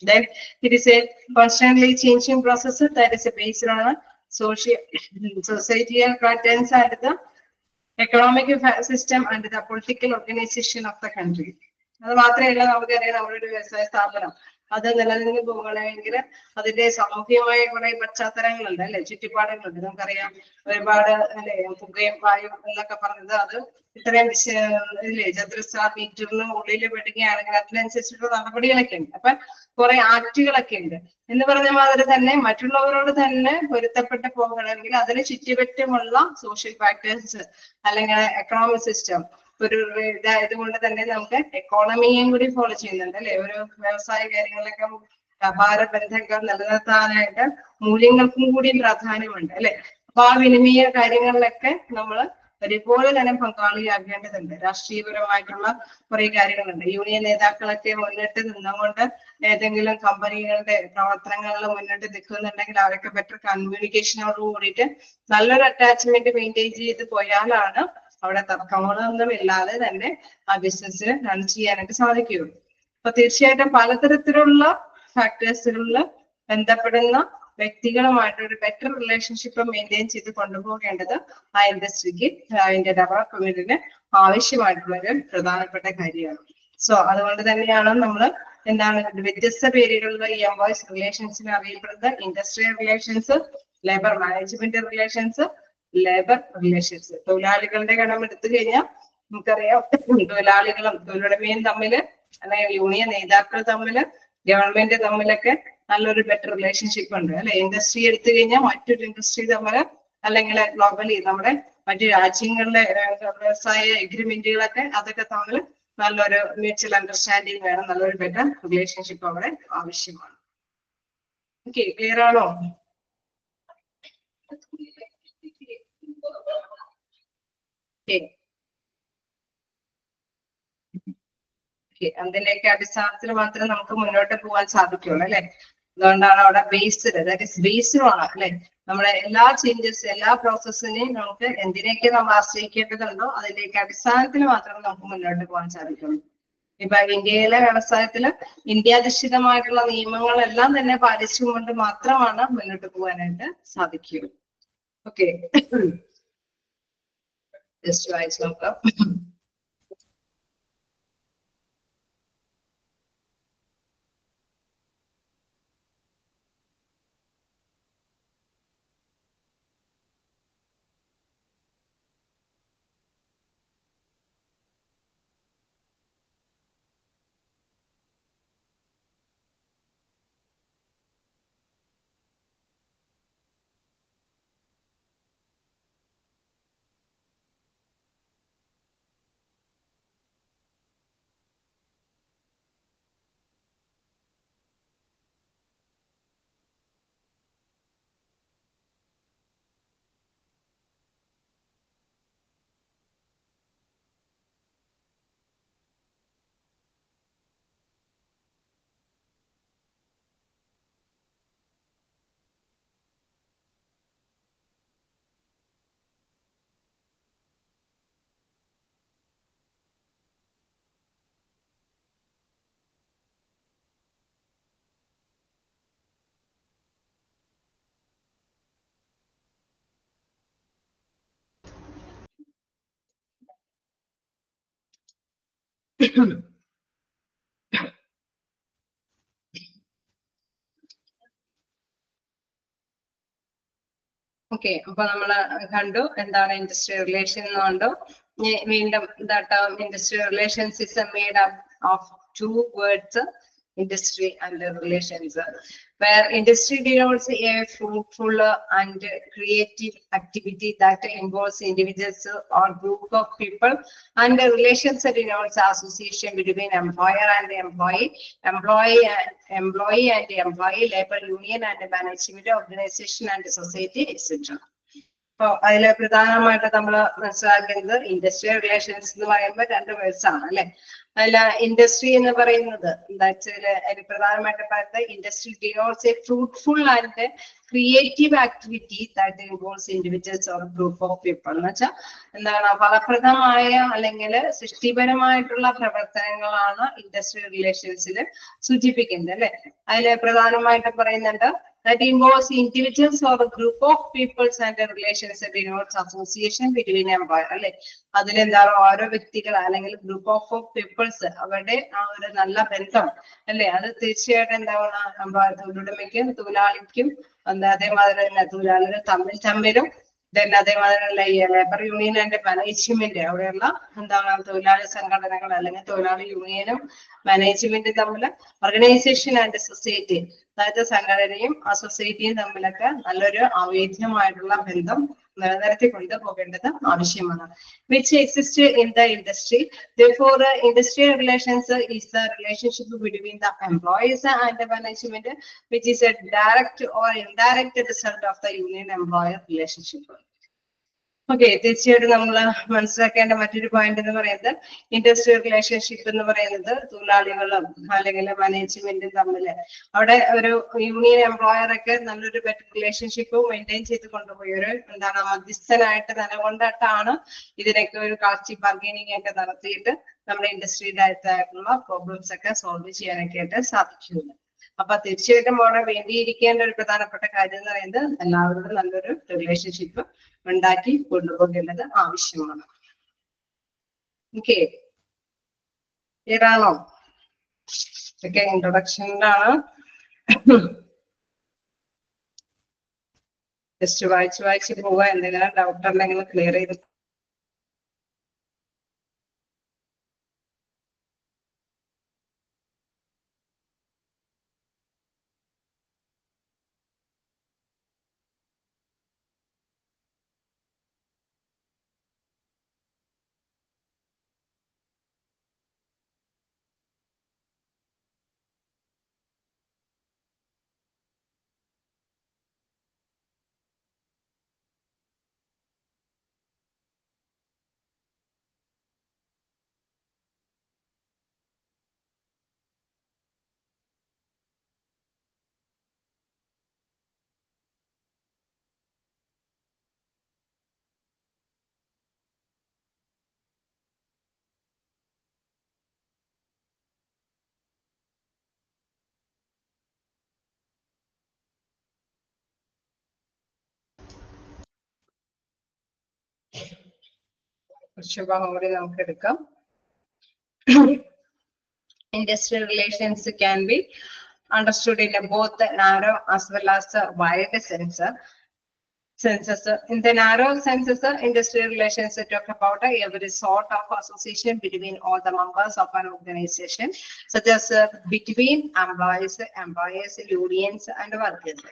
Then it is a constantly changing process that is based on a societal patterns and the economic system and the political organization of the country. അത് മാത്രമല്ല നമുക്കറിയാം നമ്മുടെ ഒരു വ്യവസായ സ്ഥാപനം അത് നിലനിന്ന് പോകണമെങ്കിൽ അതിന്റെ സാമൂഹികമായ കുറെ പശ്ചാത്തലങ്ങളുണ്ട് അല്ലെ, ചുറ്റുപാടുകളുണ്ട്. നമുക്കറിയാം ഒരുപാട് അല്ലെ പുകയും വായും എന്നൊക്കെ പറഞ്ഞത് അത് ഇത്രയും ഇല്ലേ ചതുരശ്ര മീറ്ററിന് ഉള്ളിൽ പെടുകയാണെങ്കിൽ അതിനനുസരിച്ചിട്ടുള്ള നടപടികളൊക്കെ ഉണ്ട്. അപ്പൊ കുറെ ആക്ടുകളൊക്കെ ഉണ്ട് എന്ന് പറഞ്ഞ മാതിരി തന്നെ മറ്റുള്ളവരോട് തന്നെ പൊരുത്തപ്പെട്ട് പോകണമെങ്കിൽ അതിന് ചുറ്റുപറ്റുമുള്ള സോഷ്യൽ ഫാക്ടേഴ്സ് അല്ലെങ്കിൽ എക്കണോമിക് സിസ്റ്റം ഒരു ഇതായത് കൊണ്ട് തന്നെ നമുക്ക് എക്കോണമിയെയും കൂടി ഫോളോ ചെയ്യുന്നുണ്ട് അല്ലെ. ഒരു വ്യവസായ കാര്യങ്ങളിലൊക്കെ വ്യാപാര ബന്ധങ്ങൾ നിലനിർത്താനായിട്ട് മൂല്യങ്ങൾക്കും കൂടി പ്രാധാന്യമുണ്ട് അല്ലെ. അപ്പൊ ആ വിനിമയ കാര്യങ്ങളിലൊക്കെ നമ്മൾ ഒരുപോലെ തന്നെ പങ്കാളിയാകേണ്ടതുണ്ട്. രാഷ്ട്രീയപരമായിട്ടുള്ള കുറെ കാര്യങ്ങളുണ്ട്. യൂണിയൻ നേതാക്കളൊക്കെ മുന്നിട്ട് നിന്നുകൊണ്ട് ഏതെങ്കിലും കമ്പനികളുടെ പ്രവർത്തനങ്ങളിൽ മുന്നിട്ട് നിൽക്കുന്നുണ്ടെങ്കിൽ അവരൊക്കെ ബെറ്റർ കമ്മ്യൂണിക്കേഷനോട് കൂടിയിട്ട് നല്ലൊരു അറ്റാച്ച്മെന്റ് മെയിൻറ്റെയിൻ ചെയ്ത് പോയാലാണ് അവിടെ തർക്കങ്ങളൊന്നും ഇല്ലാതെ തന്നെ ആ ബിസിനസ് റൺ ചെയ്യാനായിട്ട് സാധിക്കുകയുള്ളൂ. അപ്പൊ തീർച്ചയായിട്ടും പലതരത്തിലുള്ള ഫാക്ടേഴ്സുകളിൽ ബന്ധപ്പെടുന്ന വ്യക്തികളുമായിട്ടൊരു ബെറ്റർ റിലേഷൻഷിപ്പ് മെയിൻറ്റെയിൻ ചെയ്ത് കൊണ്ടുപോകേണ്ടത് ആ ഇൻഡസ്ട്രിക്ക് അതിന്റെ ഡെവലപ്മെന്റിന് ആവശ്യമായിട്ടുള്ള ഒരു പ്രധാനപ്പെട്ട കാര്യമാണ്. സോ അതുകൊണ്ട് തന്നെയാണ് നമ്മൾ എന്താണ് വ്യത്യസ്ത പേരുകളിൽ ഈ എംപ്ലോയീസ് റിലേഷൻസിന് അറിയപ്പെടുന്നത് industrial relations, labour management relations, labour relations. തൊഴിലാളികളുടെ കടം എടുത്തു കഴിഞ്ഞാൽ നമുക്കറിയാം തൊഴിലാളികളും തൊഴിലുടമയും തമ്മില് അല്ലെങ്കിൽ യൂണിയൻ നേതാക്കൾ തമ്മില് ഗവൺമെന്റ് തമ്മിലൊക്കെ നല്ലൊരു ബെറ്റർ റിലേഷൻഷിപ്പ് ഉണ്ട് അല്ലെ. ഇൻഡസ്ട്രി എടുത്തു കഴിഞ്ഞാൽ മറ്റൊരു ഇൻഡസ്ട്രി തമ്മില് അല്ലെങ്കിൽ ഗ്ലോബലി നമ്മുടെ മറ്റു രാജ്യങ്ങളിലെ വ്യവസായ എഗ്രിമെന്റുകളൊക്കെ അതൊക്കെ തമ്മിൽ നല്ലൊരു മ്യൂച്വൽ അണ്ടർസ്റ്റാൻഡിങ് വേണം. നല്ലൊരു ബെറ്റർ റിലേഷൻഷിപ്പ് അവിടെ ആവശ്യമാണ്. ഓക്കെ, ക്ലിയർ ആണോ? അതിന്റെയൊക്കെ അടിസ്ഥാനത്തിൽ മാത്രമേ നമുക്ക് മുന്നോട്ട് പോകാൻ സാധിക്കുള്ളൂ അല്ലെ. അതുകൊണ്ടാണ് അവിടെ based that is based on അല്ലെ. നമ്മുടെ എല്ലാ ചേഞ്ചസ് എല്ലാ പ്രോസസ്സിനെയും നമുക്ക് എന്തിനൊക്കെ നമ്മൾ ആശ്രയിക്കേണ്ടതുണ്ടോ അതിന്റെയൊക്കെ അടിസ്ഥാനത്തിൽ മാത്രമേ നമുക്ക് മുന്നോട്ട് പോകാൻ സാധിക്കുള്ളൂ. ഇപ്പൊ ഇന്ത്യയിലെ വ്യവസായത്തില് ഇന്ത്യാധിഷ്ഠിതമായിട്ടുള്ള നിയമങ്ങളെല്ലാം തന്നെ പാലിച്ചുകൊണ്ട് മാത്രമാണ് മുന്നോട്ട് പോകാനായിട്ട് സാധിക്കുകയുള്ളൂ. ഓക്കെ, ജസ്റ്റ് വായിച്ചു നോക്കാം. ഓക്കെ, അപ്പൊ നമ്മള് കണ്ടു എന്താണ് ഇൻഡസ്ട്രിയൽ റിലേഷൻ എന്ന് കണ്ടു. വീണ്ടും industrial relations is made up of 2 words, industry and relations, where industry denotes a fruitful and creative activity that involves individuals or group of people, and the relations denotes association between employer and employee, employee and employee, labor union and management, organization and society, etc. അപ്പൊ അതില് പ്രധാനമായിട്ട് നമ്മൾ മനസ്സിലാക്കുന്നത് industrial relations എന്ന് പറയുമ്പോൾ 2 words ആണ് അല്ലെ. അല്ല, ഇൻഡസ്ട്രി എന്ന് പറയുന്നത് എന്താ വെച്ചാൽ അതിന് പ്രധാനമായിട്ട് പറയുന്നത് industry denotes A fruitful and creative activity that involves individuals or group of people എന്ന് വെച്ചാൽ എന്താണ് ഫലപ്രദമായ അല്ലെങ്കിൽ സൃഷ്ടിപരമായിട്ടുള്ള പ്രവർത്തനങ്ങളാണ് ഇൻഡസ്ട്രിയൽ റിലേഷൻസിൽ സൂചിപ്പിക്കുന്നത് അല്ലെ. അതില് പ്രധാനമായിട്ട് പറയുന്നുണ്ട് that involves individuals or a group of peoples and the relations denotes association between employer അല്ലെ. അതിലെന്താണ് ഓരോ വ്യക്തികൾ അല്ലെങ്കിൽ ഗ്രൂപ്പ് ഓഫ് പീപ്പിൾസ് അവരുടെ ആ ഒരു നല്ല ബന്ധം അല്ലെ, അത് തീർച്ചയായിട്ടും എന്താണ് തൊഴിലുടമയ്ക്കും തൊഴിലാളിക്കും അതേമാതിരി തന്നെ തൊഴിലാളികൾ തമ്മിലും അതേമാതിരി ലേബർ യൂണിയൻ ആൻഡ് മാനേജ്മെന്റ് അവിടെയുള്ള എന്താണ് തൊഴിലാളി സംഘടനകൾ അല്ലെങ്കിൽ തൊഴിലാളി യൂണിയനും മാനേജ്മെന്റും തമ്മിൽ ഓർഗനൈസേഷൻ ആൻഡ് സൊസൈറ്റി, അതായത് സംഘടനയും ആ സൊസൈറ്റിയും തമ്മിലൊക്കെ നല്ലൊരു അവേദ്യമായിട്ടുള്ള ബന്ധം നിലനിർത്തി കൊണ്ടുപോകേണ്ടത് ആവശ്യമാണ്. Which exist in the industry. Therefore, industrial relations is the relationship between the employees and the management, which is a direct or indirect result of the union-employer relationship. Okay, തീർച്ചയായിട്ടും നമ്മൾ മനസ്സിലാക്കേണ്ട മറ്റൊരു പോയിന്റ് എന്ന് പറയുന്നത് ഇൻഡസ്ട്രിയൽ റിലേഷൻഷിപ്പ് എന്ന് പറയുന്നത് തൊഴിലാളികളും അല്ലെങ്കിൽ മാനേജ്മെന്റും തമ്മിൽ അവിടെ ഒരു യൂണിയൻ എംപ്ലോയർ ഒക്കെ നല്ലൊരു ബെറ്റർ റിലേഷൻഷിപ്പ് മെയിൻറ്റെയിൻ ചെയ്ത് കൊണ്ടുപോയി ഒരു എന്താണ് മധ്യസ്ഥനായിട്ട് നിലകൊണ്ടിട്ടാണ് ഇതിനൊക്കെ ഒരു കളക്റ്റീവ് ബാർഗൈനിങ് ഒക്കെ നടത്തിയിട്ട് നമ്മുടെ ഇൻഡസ്ട്രിയുടെ ആയിട്ടുള്ള പ്രോബ്ലംസ് ഒക്കെ സോൾവ് ചെയ്യാനൊക്കെ ആയിട്ട് സാധിക്കുന്നത്. അപ്പൊ തീർച്ചയായിട്ടും അവിടെ വേണ്ടിയിരിക്കേണ്ട ഒരു പ്രധാനപ്പെട്ട കാര്യം എന്ന് പറയുന്നത് എല്ലാവരോടും നല്ലൊരു റിലേഷൻഷിപ്പ് ഉണ്ടാക്കി കൊണ്ടുപോകേണ്ടത് ആവശ്യമാണ്. ഓക്കെ, ക്ലിയർ ആണോ? ഓക്കെ, ഇൻട്രൊഡക്ഷനിലാണ്. ജസ്റ്റ് വായിച്ച് പോവുക. എന്തെങ്കിലും ഡൗട്ട് ഉണ്ടെങ്കിൽ ക്ലിയർ ചെയ്ത് കുറച്ച് ഭാഗം കൂടി നമുക്ക് എടുക്കാം. Industrial relations can be understood in both the narrow as well as the wide senses. In the narrow senses, industrial relations talk about every sort of association between all the members of an organization, such as between employees, unions, and workers.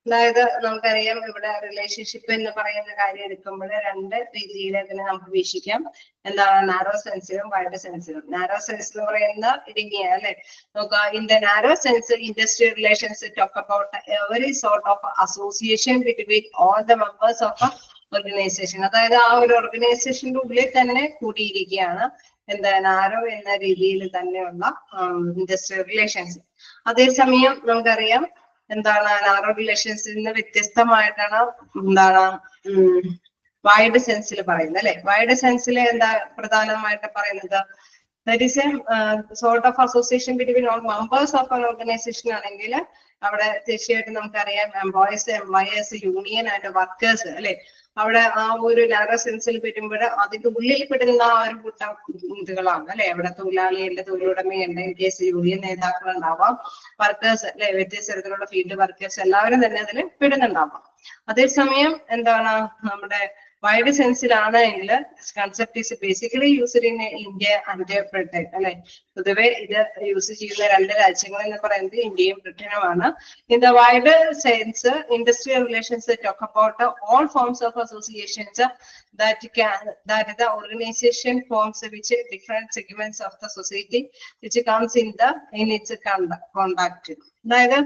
അതായത് നമുക്കറിയാം ഇവിടെ relationship എന്ന് പറയുന്ന കാര്യം എടുക്കുമ്പോൾ 2 രീതിയിൽ അതിനെ നമുക്ക് വീക്ഷിക്കാം. എന്താണ് നാരോ സെൻസിലും വൈഡ് സെൻസിലും. നാരോ സെൻസ് എന്ന് പറയുന്ന ഇടുങ്ങിയ അല്ലെ നോക്കുക. In the narrow sense industrial relations talk about every sort of association between all the members of organisation. അതായത് ആ ഒരു ഓർഗനൈസേഷന്റെ ഉള്ളിൽ തന്നെ കൂടിയിരിക്കുകയാണ് എന്താ നാരോ എന്ന രീതിയിൽ തന്നെയുള്ള ഇൻഡസ്ട്രിയൽ റിലേഷൻസ്. അതേസമയം നമുക്കറിയാം എന്താണ് നാരോ റിലേഷൻസിൽ നിന്ന് വ്യത്യസ്തമായിട്ടാണ് എന്താണ് വൈഡ് സെൻസിൽ പറയുന്നത് അല്ലെ. വൈഡ് സെൻസിൽ എന്താ പ്രധാനമായിട്ട് പറയുന്നത് that is A sort of association between all members of an organisation ആണെങ്കിൽ അവിടെ തീർച്ചയായിട്ടും നമുക്കറിയാം employees, employers, union and workers അല്ലെ. അവിടെ ആ ഒരു നാരോ സെൻസിൽ വരുമ്പോൾ അതിന്റെ ഉള്ളിൽ പെടുന്ന ആ ഒരു കൂട്ടം ഇതുകളാണ് അല്ലെ. അവിടെ തൊഴിലാളിയുണ്ട്, തൊഴിലുടമയുണ്ട്, ഇൻ കേസ് യൂണിയൻ നേതാക്കൾ ഉണ്ടാവാം, വർക്കേഴ്സ് അല്ലെ, വ്യത്യസ്ത തരത്തിലുള്ള ഫീൽഡ് വർക്കേഴ്സ് എല്ലാവരും തന്നെ അതിൽ പെടുന്നുണ്ടാവാം. അതേസമയം എന്താണ് നമ്മുടെ വൈഡ് സെൻസിലാണെങ്കിൽ concept is basically used in India and Britain അല്ലെ. പൊതുവെ ഇത് യൂസ് ചെയ്യുന്ന രണ്ട് രാജ്യങ്ങൾ എന്ന് പറയുന്നത് ഇന്ത്യയും ബ്രിട്ടനുമാണ്. In the wide sense industrial relations talk about all forms of associations that the organization forms which different segments of the society which comes in its conduct. അതായത്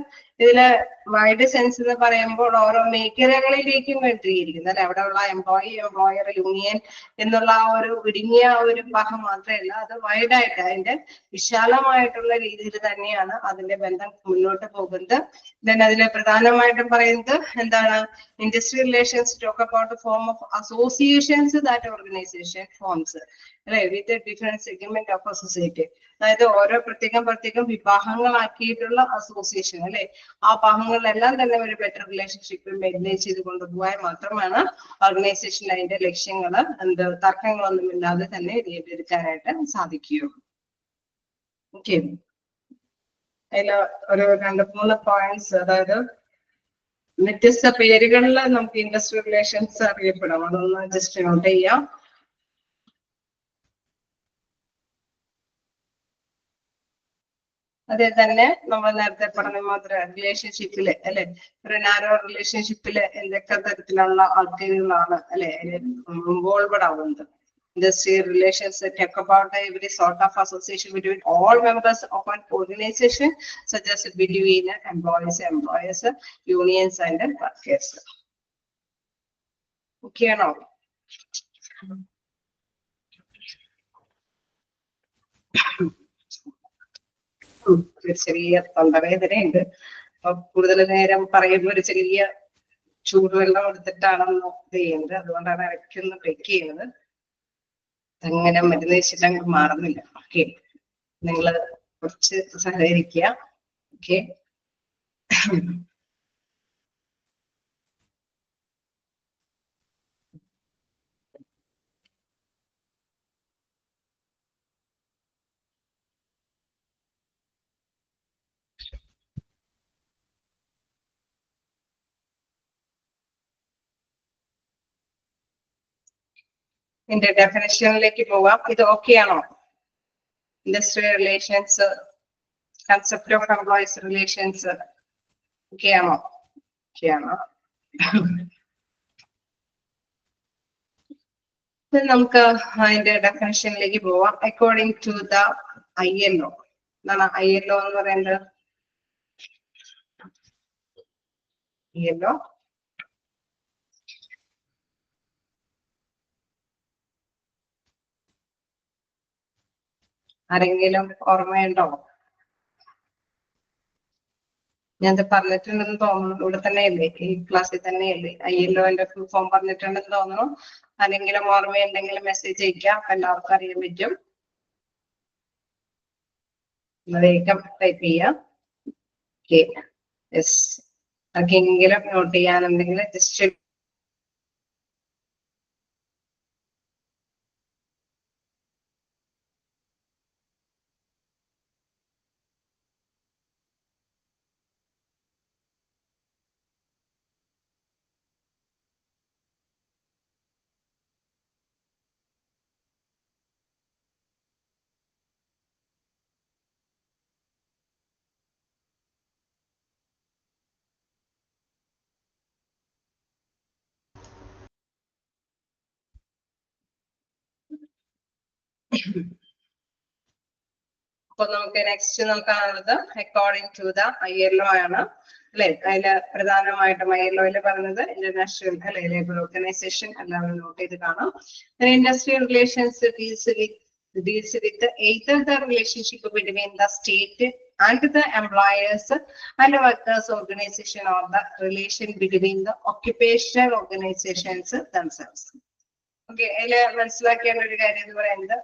ഇതില് വൈഡ് സെൻസ് എന്ന് പറയുമ്പോൾ ഓരോ മേഖലകളിലേക്കും വേണ്ടിയിരിക്കുന്നത് അല്ലെ. അവിടെയുള്ള എംപ്ലോയി, എംപ്ലോയർ, യൂണിയൻ എന്നുള്ള ആ ഒരു ഇടുങ്ങിയ ഒരു ഭാഗം മാത്രമല്ല, അത് വൈഡായിട്ട് അതിന്റെ വിശാലമായിട്ടുള്ള രീതിയിൽ തന്നെയാണ് അതിന്റെ ബന്ധം മുന്നോട്ട് പോകുന്നത്. ദെൻ അതിൽ പ്രധാനമായിട്ടും പറയുന്നത് എന്താണ്, industrial relations talk about form of associations that organization forms അല്ലെ with different segment of a society. അതായത് ഓരോ പ്രത്യേകം വിഭാഗങ്ങളാക്കിയിട്ടുള്ള അസോസിയേഷൻ അല്ലെ. ആ ഭാഗങ്ങളിലെല്ലാം തന്നെ ഒരു ബെറ്റർ റിലേഷൻഷിപ്പ് മെയിൻറ്റെയിൻ ചെയ്ത് കൊണ്ടുപോയാൽ മാത്രമാണ് ഓർഗനൈസേഷൻ അതിന്റെ ലക്ഷ്യങ്ങൾ തർക്കങ്ങളൊന്നും ഇല്ലാതെ തന്നെ നേടിയെടുക്കാനായിട്ട് സാധിക്കുകയുള്ളൂ. ഓക്കെ, അതിൽ ഒരു 2-3 പോയിന്റ്സ്, അതായത് വ്യത്യസ്ത പേരുകളിൽ നമുക്ക് ഇൻഡസ്ട്രിയൽ റിലേഷൻസ് അറിയപ്പെടാം. അതൊന്ന് ജസ്റ്റ് നോട്ട് ചെയ്യാം. അതേ തന്നെ നമ്മൾ നേരത്തെ പറഞ്ഞ മാത്രം റിലേഷൻഷിപ്പില് അല്ലെ, ഒരു നാരോ റിലേഷൻഷിപ്പില് എന്തൊക്കെ തരത്തിലുള്ള ആൾക്കാരുകളാണ് അല്ലെ ഇൻവോൾവഡ് ആവുന്നത്. Industrial relations talk about every sort of association between all members of an organization, such as between employees, unions and workers. Okay, now. ഒരു ചെറിയ തൊണ്ടവേദനയുണ്ട്. അപ്പൊ കൂടുതൽ നേരം പറയുമ്പോൾ ഒരു ചെറിയ ചൂടുവെള്ളം എടുത്തിട്ടാണെന്ന് ചെയ്യുന്നത്. അതുകൊണ്ടാണ് ഇടയ്ക്കൊന്ന് ബ്രേക്ക് ചെയ്യുന്നത്. അങ്ങനെ മരുന്ന് വെച്ചിട്ട് അങ്ങ് മാറുന്നില്ല. ഓക്കെ, നിങ്ങള് കുറച്ച് സഹകരിക്കുക. ഓക്കെ, ഇതിന്റെ ഡെഫിനിഷനിലേക്ക് പോവാം. ഇത് ഓക്കെ ആണോ? Industrial relations, concept of employees relations okay ആണോ? ഓക്കെ ആണോ? നമുക്ക് അതിന്റെ ഡെഫിനിഷനിലേക്ക് പോവാം. According to the ILO. എന്താണ് ILO എന്ന് പറയുന്നത്? ILO ആരെങ്കിലും ഓർമ്മയുണ്ടോ? ഞാനത് പറഞ്ഞിട്ടുണ്ടെന്ന് തോന്നുന്നു. ഇവിടെ തന്നെയല്ലേ, ഈ ക്ലാസ്സിൽ തന്നെയല്ലേ ILOന്റെ ഫുൾ ഫോം പറഞ്ഞിട്ടുണ്ടെന്ന് തോന്നുന്നു. ആരെങ്കിലും ഓർമ്മയുണ്ടെങ്കിൽ മെസ്സേജ് അയക്കാം, എല്ലാവർക്കും അറിയാൻ പറ്റും. വേഗം ടൈപ്പ് ചെയ്യാം. Okay, yes. ആർക്കെങ്കിലും നോട്ട് ചെയ്യാനുണ്ടെങ്കിൽ ജസ്റ്റ് അപ്പൊ നമുക്ക് നെക്സ്റ്റ് നോക്കാനുള്ളത് അക്കോർഡിംഗ് ടു ദ ILO ആണ് അല്ലെ. അതില് പ്രധാനമായിട്ടും ILOയില് പറഞ്ഞത് ഇന്റർനാഷണൽ അല്ലെ ലേബർ ഓർഗനൈസേഷൻ എല്ലാവരും നോട്ട് ചെയ്ത് കാണാം. Industrial relations deals with either the relationship between the state and the employers and workers organization or the relation between the occupational organizations themselves. Okay, അതില് മനസ്സിലാക്കേണ്ട ഒരു കാര്യം എന്ന് പറയുന്നത്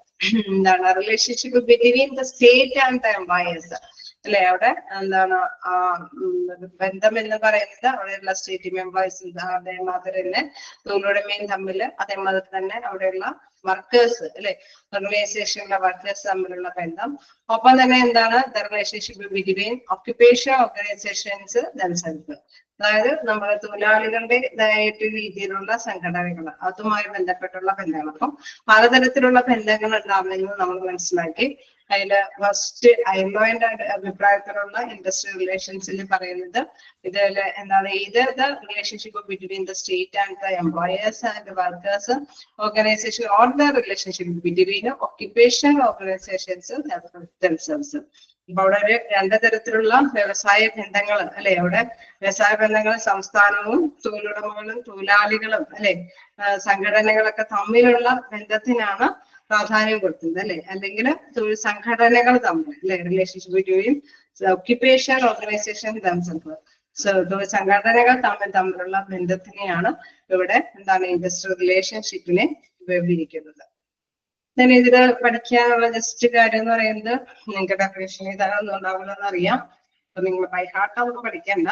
എന്താണ്, relationship between the state and the employers അല്ലെ. അവിടെ എന്താണ് ബന്ധം എന്ന് പറയുന്നത് അവിടെയുള്ള സ്റ്റേറ്റ് എംപ്ലോയീസ് അതേമാതിരി തന്നെ തൊഴിലുടമയും തമ്മിൽ, അതേമാതിരി തന്നെ അവിടെയുള്ള വർക്കേഴ്സ് അല്ലെ, ഓർഗനൈസേഷനിലെ വർക്കേഴ്സ് തമ്മിലുള്ള ബന്ധം. ഒപ്പം തന്നെ എന്താണ് the relationship between occupation organisations themself, അതായത് നമ്മുടെ തൊഴിലാളികളുടേതായിട്ട് രീതിയിലുള്ള സംഘടനകൾ, അതുമായി ബന്ധപ്പെട്ടുള്ള ബന്ധങ്ങൾ. അപ്പം പലതരത്തിലുള്ള ബന്ധങ്ങൾ ഉണ്ടാവുമെന്ന് നമ്മൾ മനസ്സിലാക്കി. അതില് ഫസ്റ്റ് ഐലോന്റെ അഭിപ്രായത്തിലുള്ള ഇൻഡസ്ട്രിയൽ റിലേഷൻസിൽ പറയുന്നത് ഇതിൽ എന്താണ്, ഇത് the relationship between the state and the employers and workers organisation or the relationship between occupation organisations themselves. അപ്പൊ അവിടെ ഒരു രണ്ടു തരത്തിലുള്ള വ്യവസായ ബന്ധങ്ങൾ അല്ലെ, അവിടെ വ്യവസായ ബന്ധങ്ങൾ സംസ്ഥാനവും തൊഴിലുടമകളും തൊഴിലാളികളും അല്ലെ സംഘടനകളൊക്കെ തമ്മിലുള്ള ബന്ധത്തിനാണ് പ്രാധാന്യം കൊടുക്കുന്നത് അല്ലെ, അല്ലെങ്കിൽ തൊഴിൽ സംഘടനകൾ തമ്മിൽ അല്ലെ, relationship between occupation organisation themself. തൊഴിൽ സംഘടനകൾ തമ്മിലുള്ള ബന്ധത്തിനെയാണ് ഇവിടെ എന്താണ് ഇൻഡസ്ട്രിയൽ റിലേഷൻഷിപ്പിനെ വിവരിക്കുന്നത്. ഞാൻ ഇതില് പഠിക്കാനുള്ള ജസ്റ്റ് കാര്യം എന്ന് പറയുന്നത്, നിങ്ങൾക്ക് ഡെഫിനേഷൻ ഇതാണെന്ന് ഉണ്ടാവില്ലെന്ന് അറിയാം, അപ്പൊ നിങ്ങൾ ബൈ ഹാർട്ട് ആവുമ്പോൾ പഠിക്കണ്ട.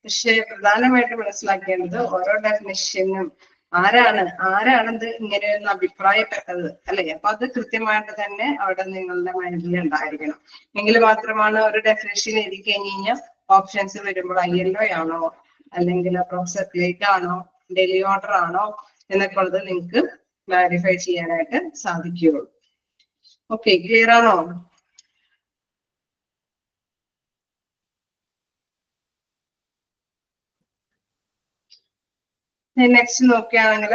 പക്ഷെ പ്രധാനമായിട്ട് മനസ്സിലാക്കേണ്ടത് ഓരോ ഡെഫിനേഷനും ആരാണിത് ഇങ്ങനെയൊന്ന് അഭിപ്രായപ്പെട്ടത് അല്ലെ, അപ്പൊ അത് കൃത്യമായിട്ട് തന്നെ അവിടെ നിങ്ങളുടെ മൈൻഡിൽ ഉണ്ടായിരിക്കണം. എങ്കിൽ മാത്രമാണ് ഒരു ഡെഫിനേഷൻ എഴുതി കഴിഞ്ഞ് കഴിഞ്ഞാൽ ഓപ്ഷൻസ് വരുമ്പോൾ ILO ആണോ അല്ലെങ്കിൽ പ്രൊഫസർ പ്ലേറ്റ് ആണോ ഡെയിലി ഓർഡർ ആണോ എന്നൊക്കെ ഉള്ളത് നിങ്ങൾക്ക് ക്ലാരിഫൈ ചെയ്യാനായിട്ട് സാധിക്കുകയുള്ളൂ. ഓക്കെ, ക്ലിയർ ആണോ? നെക്സ്റ്റ് നോക്കുകയാണെങ്കിൽ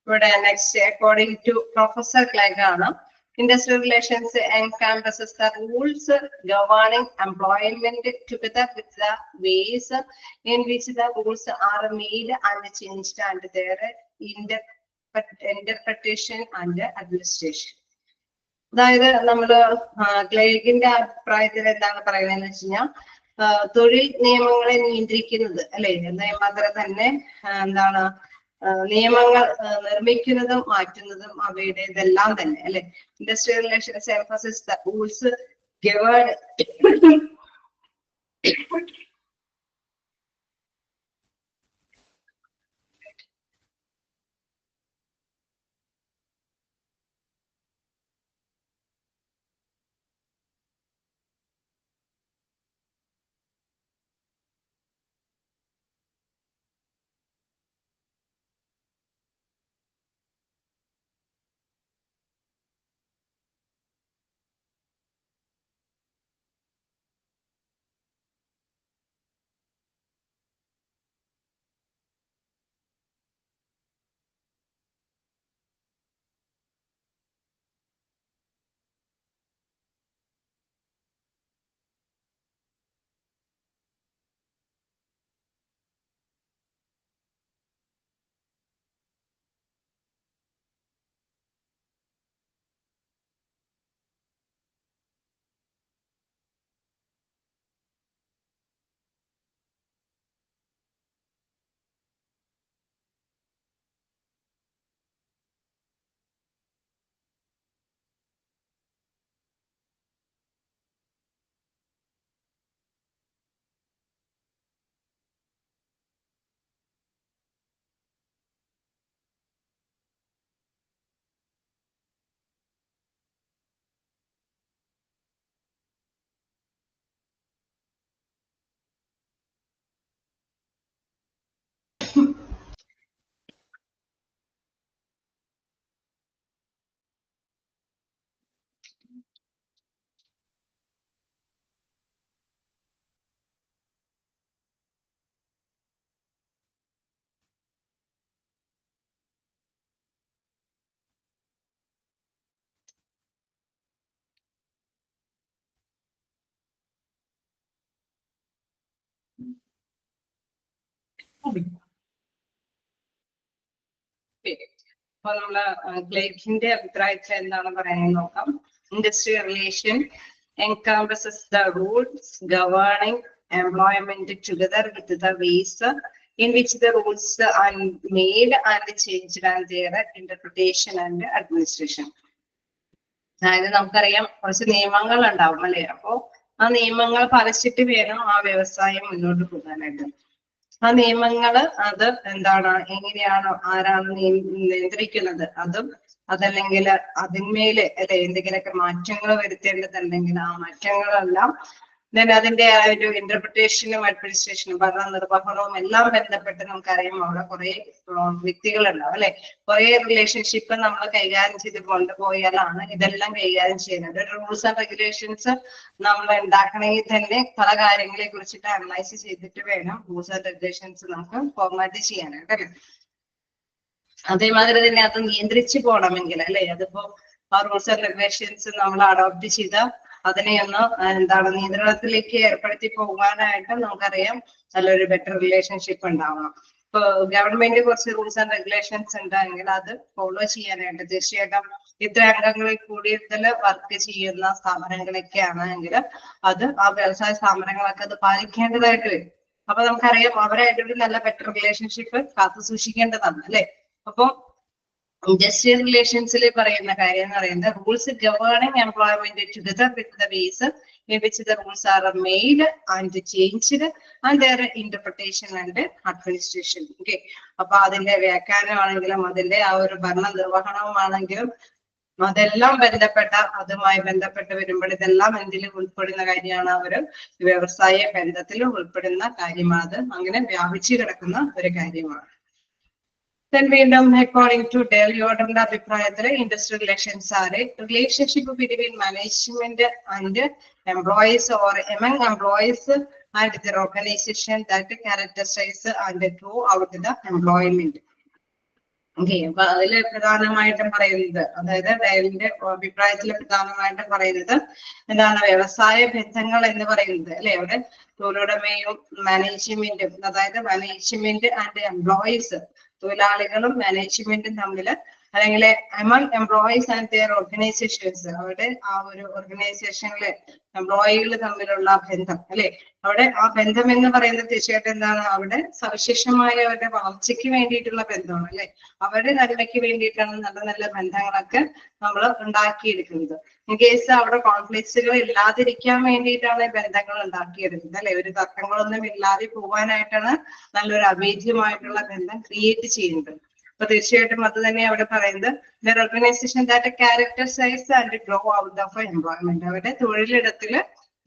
ഇവിടെ നെക്സ്റ്റ് അക്കോർഡിംഗ് ടു പ്രൊഫസർ ക്ലൈഗ് ആണ്, industrial relations encompasses the rules governing employment together with the ways in which the rules are made and changed and their interpretation and administration. അതായത് നമ്മള് ക്ലൈഗിന്റെ അഭിപ്രായത്തിൽ എന്താണ് പറയുന്നതെന്ന് വെച്ച് കഴിഞ്ഞാൽ, തൊഴിൽ നിയമങ്ങളെ നിയന്ത്രിക്കുന്നത് അല്ലെ, മാത്രം തന്നെ എന്താണ് നിയമങ്ങൾ നിർമ്മിക്കുന്നതും മാറ്റുന്നതും അവയുടേതെല്ലാം തന്നെ അല്ലെ, industrial relations emphasis the rules govern അപ്പൊ നമ്മള് ക്ലൈഗിന്റെ അഭിപ്രായത്തിൽ എന്താണ് പറയാൻ നോക്കാം. Industrial relation encompasses the rules governing employment together with the ways in which the rules are made and changed and their interpretation and administration. അതായത് നമുക്കറിയാം കുറച്ച് നിയമങ്ങൾ ഉണ്ടാവും അല്ലെ, അപ്പോ ആ നിയമങ്ങൾ പാലിച്ചിട്ട് വേണം ആ വ്യവസായം മുന്നോട്ട് പോകാനായിട്ട്. ആ നിയമങ്ങള് അത് എന്താണ്, എങ്ങനെയാണോ ആരാണ് നിയന്ത്രിക്കുന്നത് അതും അതല്ലെങ്കിൽ അതിന്മേല് അല്ലെ എന്തെങ്കിലുമൊക്കെ മാറ്റങ്ങൾ വരുത്തേണ്ടതുണ്ടെങ്കിൽ ആ മാറ്റങ്ങളെല്ലാം അതിന്റെ ആ ഒരു ഇന്റർപ്രിട്ടേഷനും അഡ്മിനിസ്ട്രേഷനും ഭരണ നിർവഹണവും എല്ലാം ബന്ധപ്പെട്ട് നമുക്കറിയാം അവിടെ കുറെ വ്യക്തികളുണ്ടാവും അല്ലെ. കുറെ റിലേഷൻഷിപ്പ് നമ്മൾ കൈകാര്യം ചെയ്ത് കൊണ്ടുപോയാലാണ് ഇതെല്ലാം കൈകാര്യം ചെയ്യുന്നത്. റൂൾസ് ആൻഡ് റെഗുലേഷൻസ് നമ്മൾ ഉണ്ടാക്കണമെങ്കിൽ തന്നെ പല കാര്യങ്ങളെ കുറിച്ചിട്ട് അനലൈസ് ചെയ്തിട്ട് വേണം റൂൾസ് ആൻഡ് റെഗുലേഷൻസ് നമുക്ക് ഫോർമാറ്റ് ചെയ്യാനായിട്ട് അല്ലെ. അതേമാതിരി തന്നെ അത് നിയന്ത്രിച്ചു പോകണമെങ്കിൽ അല്ലെ, അതിപ്പോ ആ റൂൾസ് ആൻഡ് റെഗുലേഷൻസ് നമ്മൾ അഡോപ്റ്റ് ചെയ്ത അതിനെ ഒന്ന് എന്താണ് നിയന്ത്രണത്തിലേക്ക് ഏർപ്പെടുത്തി പോകാനായിട്ട് നമുക്കറിയാം നല്ലൊരു ബെറ്റർ റിലേഷൻഷിപ്പ് ഉണ്ടാവണം. ഇപ്പൊ ഗവൺമെന്റ് കുറച്ച് റൂൾസ് ആൻഡ് റെഗുലേഷൻസ് ഉണ്ടെങ്കിൽ അത് ഫോളോ ചെയ്യാനായിട്ട് തീർച്ചയായിട്ടും ഇത്ര അംഗങ്ങളിൽ കൂടുതൽ വർക്ക് ചെയ്യുന്ന സ്ഥാപനങ്ങളൊക്കെ ആണെങ്കിൽ അത് ആ വ്യവസായ സ്ഥാപനങ്ങളൊക്കെ അത് പാലിക്കേണ്ടതായിട്ട് വരും. അപ്പൊ നമുക്കറിയാം അവരായിട്ടൊരു നല്ല ബെറ്റർ റിലേഷൻഷിപ്പ് കാത്തു സൂക്ഷിക്കേണ്ടതാണ് അല്ലെ. അപ്പൊ ഇൻഡസ്ട്രിയൽ റിലേഷൻസിൽ പറയുന്ന കാര്യം എന്ന് പറയുന്നത് rules governing employment together with the vase in which the rules are made and changed and their interpretation and administration. Okay, അപ്പൊ അതിന്റെ വ്യാഖ്യാനമാണെങ്കിലും അതിന്റെ ആ ഒരു ഭരണ നിർവഹണമാണെങ്കിലും അതെല്ലാം ബന്ധപ്പെട്ട അതുമായി ബന്ധപ്പെട്ട് വരുമ്പോൾ ഇതെല്ലാം എന്തിൽ ഉൾപ്പെടുന്ന കാര്യമാണ്, ഒരു വ്യവസായ ബന്ധത്തിൽ ഉൾപ്പെടുന്ന കാര്യമാണ്. അങ്ങനെ വ്യാപിച്ചു കിടക്കുന്ന ഒരു കാര്യമാണ്. Then വീണ്ടും according to Delhi order അഭിപ്രായത്തിൽ ഇൻഡസ്ട്രിയൽ റിലേഷൻസ് ആണ് relationship between management and employees or among employees and their organization that characterize and throughout the employment. Okay, അപ്പൊ അതില് പ്രധാനമായിട്ടും പറയുന്നത്, അതായത് ഡയലിന്റെ അഭിപ്രായത്തിൽ പ്രധാനമായിട്ടും പറയുന്നത് എന്താണ്, വ്യവസായ ബന്ധങ്ങൾ എന്ന് പറയുന്നത് അല്ലെ. അവിടെ തൊഴിലുടമയും മാനേജ്മെന്റും, അതായത് മാനേജ്മെന്റ് ആൻഡ് എംപ്ലോയീസ് തൊഴിലാളികളും മാനേജ്മെന്റും തമ്മിൽ, അല്ലെങ്കിൽ among employees and their organizations, അവിടെ ആ ഒരു ഓർഗനൈസേഷനിലെ എംപ്ലോയികൾ തമ്മിലുള്ള ബന്ധം അല്ലെ. അവിടെ ആ ബന്ധം എന്ന് പറയുന്നത് തീർച്ചയായിട്ടും എന്താണ്, അവിടെ സവിശേഷമായ അവരുടെ വളർച്ചയ്ക്ക് വേണ്ടിയിട്ടുള്ള ബന്ധമാണ് അല്ലെ. അവരുടെ നന്മയ്ക്ക് വേണ്ടിയിട്ടാണ് നല്ല നല്ല ബന്ധങ്ങളൊക്കെ നമ്മൾ ഉണ്ടാക്കിയെടുക്കുന്നത്. ഇൻ കേസ് അവിടെ കോൺഫ്ലിക്ട്സുകൾ ഇല്ലാതിരിക്കാൻ വേണ്ടിയിട്ടാണ് ബന്ധങ്ങൾ ഉണ്ടാക്കിയെടുക്കുന്നത് അല്ലെ. ഒരു തർക്കങ്ങളൊന്നും ഇല്ലാതെ പോകാനായിട്ടാണ് നല്ലൊരു അഭേദ്യമായിട്ടുള്ള ബന്ധം ക്രിയേറ്റ് ചെയ്യുന്നത്. അപ്പൊ തീർച്ചയായിട്ടും അത് തന്നെ അവിടെ പറയുന്നത് their organization that characterize and grow out of employment. അവരുടെ തൊഴിലിടത്തില്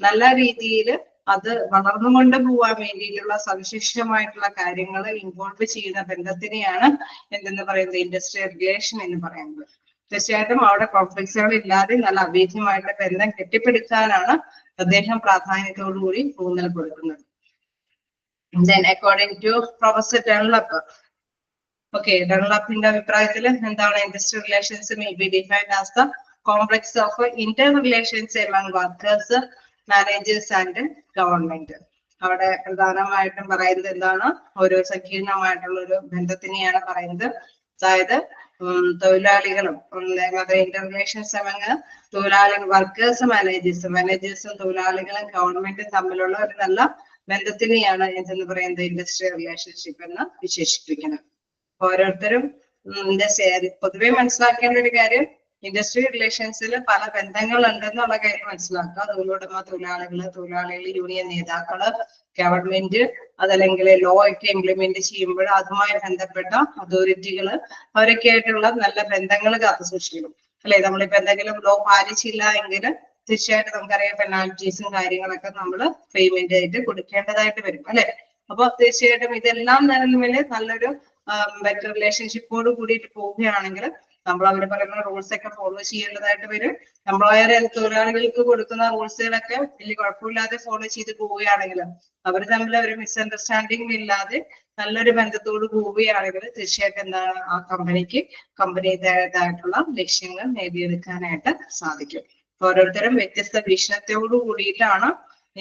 നല്ല രീതിയിൽ അത് വളർന്നുകൊണ്ട് പോവാൻ വേണ്ടിയിട്ടുള്ള സവിശേഷമായിട്ടുള്ള കാര്യങ്ങൾ ഇൻവോൾവ് ചെയ്യുന്ന ബന്ധത്തിനെയാണ് എന്തെന്ന് പറയുന്നത്, ഇൻഡസ്ട്രിയൽ റിലേഷൻ എന്ന് പറയുന്നത്. തീർച്ചയായിട്ടും അവിടെ കോൺഫ്ലിക്ട്സുകൾ ഇല്ലാതെ നല്ല അഭേദ്യമായിട്ടുള്ള ബന്ധം കെട്ടിപ്പടുക്കാനാണ് അദ്ദേഹം പ്രാധാന്യത്തോടുകൂടി ഊന്നൽ കൊടുക്കുന്നത്. Then according to Professor Dunlop, okay, ഡൺലപ്പിന്റെ അഭിപ്രായത്തിൽ എന്താണ്, industrial relations may be defined as the complex of interrelations among workers, managers and government. അവിടെ പ്രധാനമായിട്ടും പറയുന്നത് എന്താണ്, ഒരു സങ്കീർണമായിട്ടുള്ള ഒരു ബന്ധത്തിനെയാണ് പറയുന്നത്. അതായത് തൊഴിലാളികളും ഇന്റർറിലേഷൻസ് among തൊഴിലാളികൾ, വർക്കേഴ്സ്, മാനേജേഴ്സും തൊഴിലാളികളും ഗവൺമെന്റും തമ്മിലുള്ള ഒരു നല്ല ബന്ധത്തിനെയാണ് എന്തെന്ന് പറയുന്നത്, ഇൻഡസ്ട്രിയൽ റിലേഷൻഷിപ്പ് എന്ന് വിശേഷിപ്പിക്കുന്നത്. ഓരോരുത്തരും പൊതുവെ മനസ്സിലാക്കേണ്ട ഒരു കാര്യം, ഇൻഡസ്ട്രിയൽ റിലേഷൻസിൽ പല ബന്ധങ്ങൾ ഉണ്ടെന്നുള്ള കാര്യം മനസ്സിലാക്കുക. തൊഴിലുടമ, തൊഴിലാളികൾ, യൂണിയൻ നേതാക്കള്, ഗവൺമെന്റ്, അതല്ലെങ്കിൽ ലോ ഒക്കെ ഇംപ്ലിമെന്റ് ചെയ്യുമ്പോൾ അതുമായി ബന്ധപ്പെട്ട അതോറിറ്റികള്, അവരൊക്കെ ആയിട്ടുള്ള നല്ല ബന്ധങ്ങൾ കാത്തു സൂക്ഷിക്കണം അല്ലെ. നമ്മളിപ്പോ എന്തെങ്കിലും ലോ പാലിച്ചില്ല എങ്കിൽ തീർച്ചയായിട്ടും നമുക്കറിയാം പെനാൽറ്റീസും കാര്യങ്ങളൊക്കെ നമ്മൾ പേയ്മെന്റ് ആയിട്ട് കൊടുക്കേണ്ടതായിട്ട് വരും അല്ലെ. അപ്പൊ തീർച്ചയായിട്ടും ഇതെല്ലാം നിലവില് നല്ലൊരു ബെറ്റർ റിലേഷൻഷിപ്പോട് കൂടിയിട്ട് പോവുകയാണെങ്കിൽ നമ്മൾ അവർ പറയുന്ന റൂൾസ് ഒക്കെ ഫോളോ ചെയ്യേണ്ടതായിട്ട് വരും. എംപ്ലോയർ തൊഴിലാളികൾക്ക് കൊടുക്കുന്ന റൂൾസുകളൊക്കെ വലിയ കുഴപ്പമില്ലാതെ ഫോളോ ചെയ്ത് പോവുകയാണെങ്കിൽ, അവർ തമ്മിൽ ഒരു മിസ്അണ്ടർസ്റ്റാൻഡിങ് ഇല്ലാതെ നല്ലൊരു ബന്ധത്തോട് പോവുകയാണെങ്കിൽ തീർച്ചയായിട്ടും എന്താണ്, ആ കമ്പനിയുടേതായിട്ടുള്ള ലക്ഷ്യങ്ങൾ നേടിയെടുക്കാനായിട്ട് സാധിക്കും. ഓരോരുത്തരും വ്യത്യസ്ത വീക്ഷണത്തോടു കൂടിയിട്ടാണ്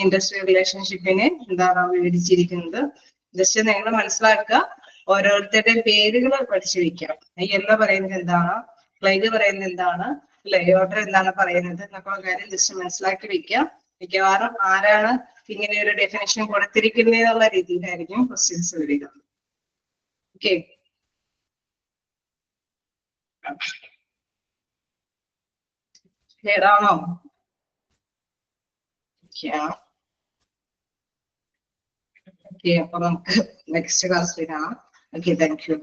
ഇൻഡസ്ട്രിയൽ റിലേഷൻഷിപ്പിനെ എന്താണ് വിവരിച്ചിരിക്കുന്നത്. ജസ്റ്റ് നിങ്ങൾ മനസ്സിലാക്കുക, ഓരോരുത്തരുടെയും പേരുകൾ പഠിച്ചു വെക്കാം. യെല്ലോ പറയുന്നത് എന്താണ്, ഫ്ലൈഗ് പറയുന്നത് എന്താണ്, യോട്ടർ എന്താണ് പറയുന്നത് എന്നൊക്കെയുള്ള കാര്യം ജസ്റ്റ് മനസ്സിലാക്കി വെക്കാം. മിക്കവാറും ആരാണ് ഇങ്ങനെ ഒരു ഡെഫിനേഷൻ കൊടുത്തിരിക്കുന്നത് എന്നുള്ള രീതിയിലായിരിക്കും ക്വസ്റ്റ്യൻസ് വരിക. ഓക്കെ. ക്ലിയർ ആണോ? ഓക്കെ, അപ്പൊ നമുക്ക് നെക്സ്റ്റ് ക്ലാസ്സിൽ കാണാം. Okay, thank you.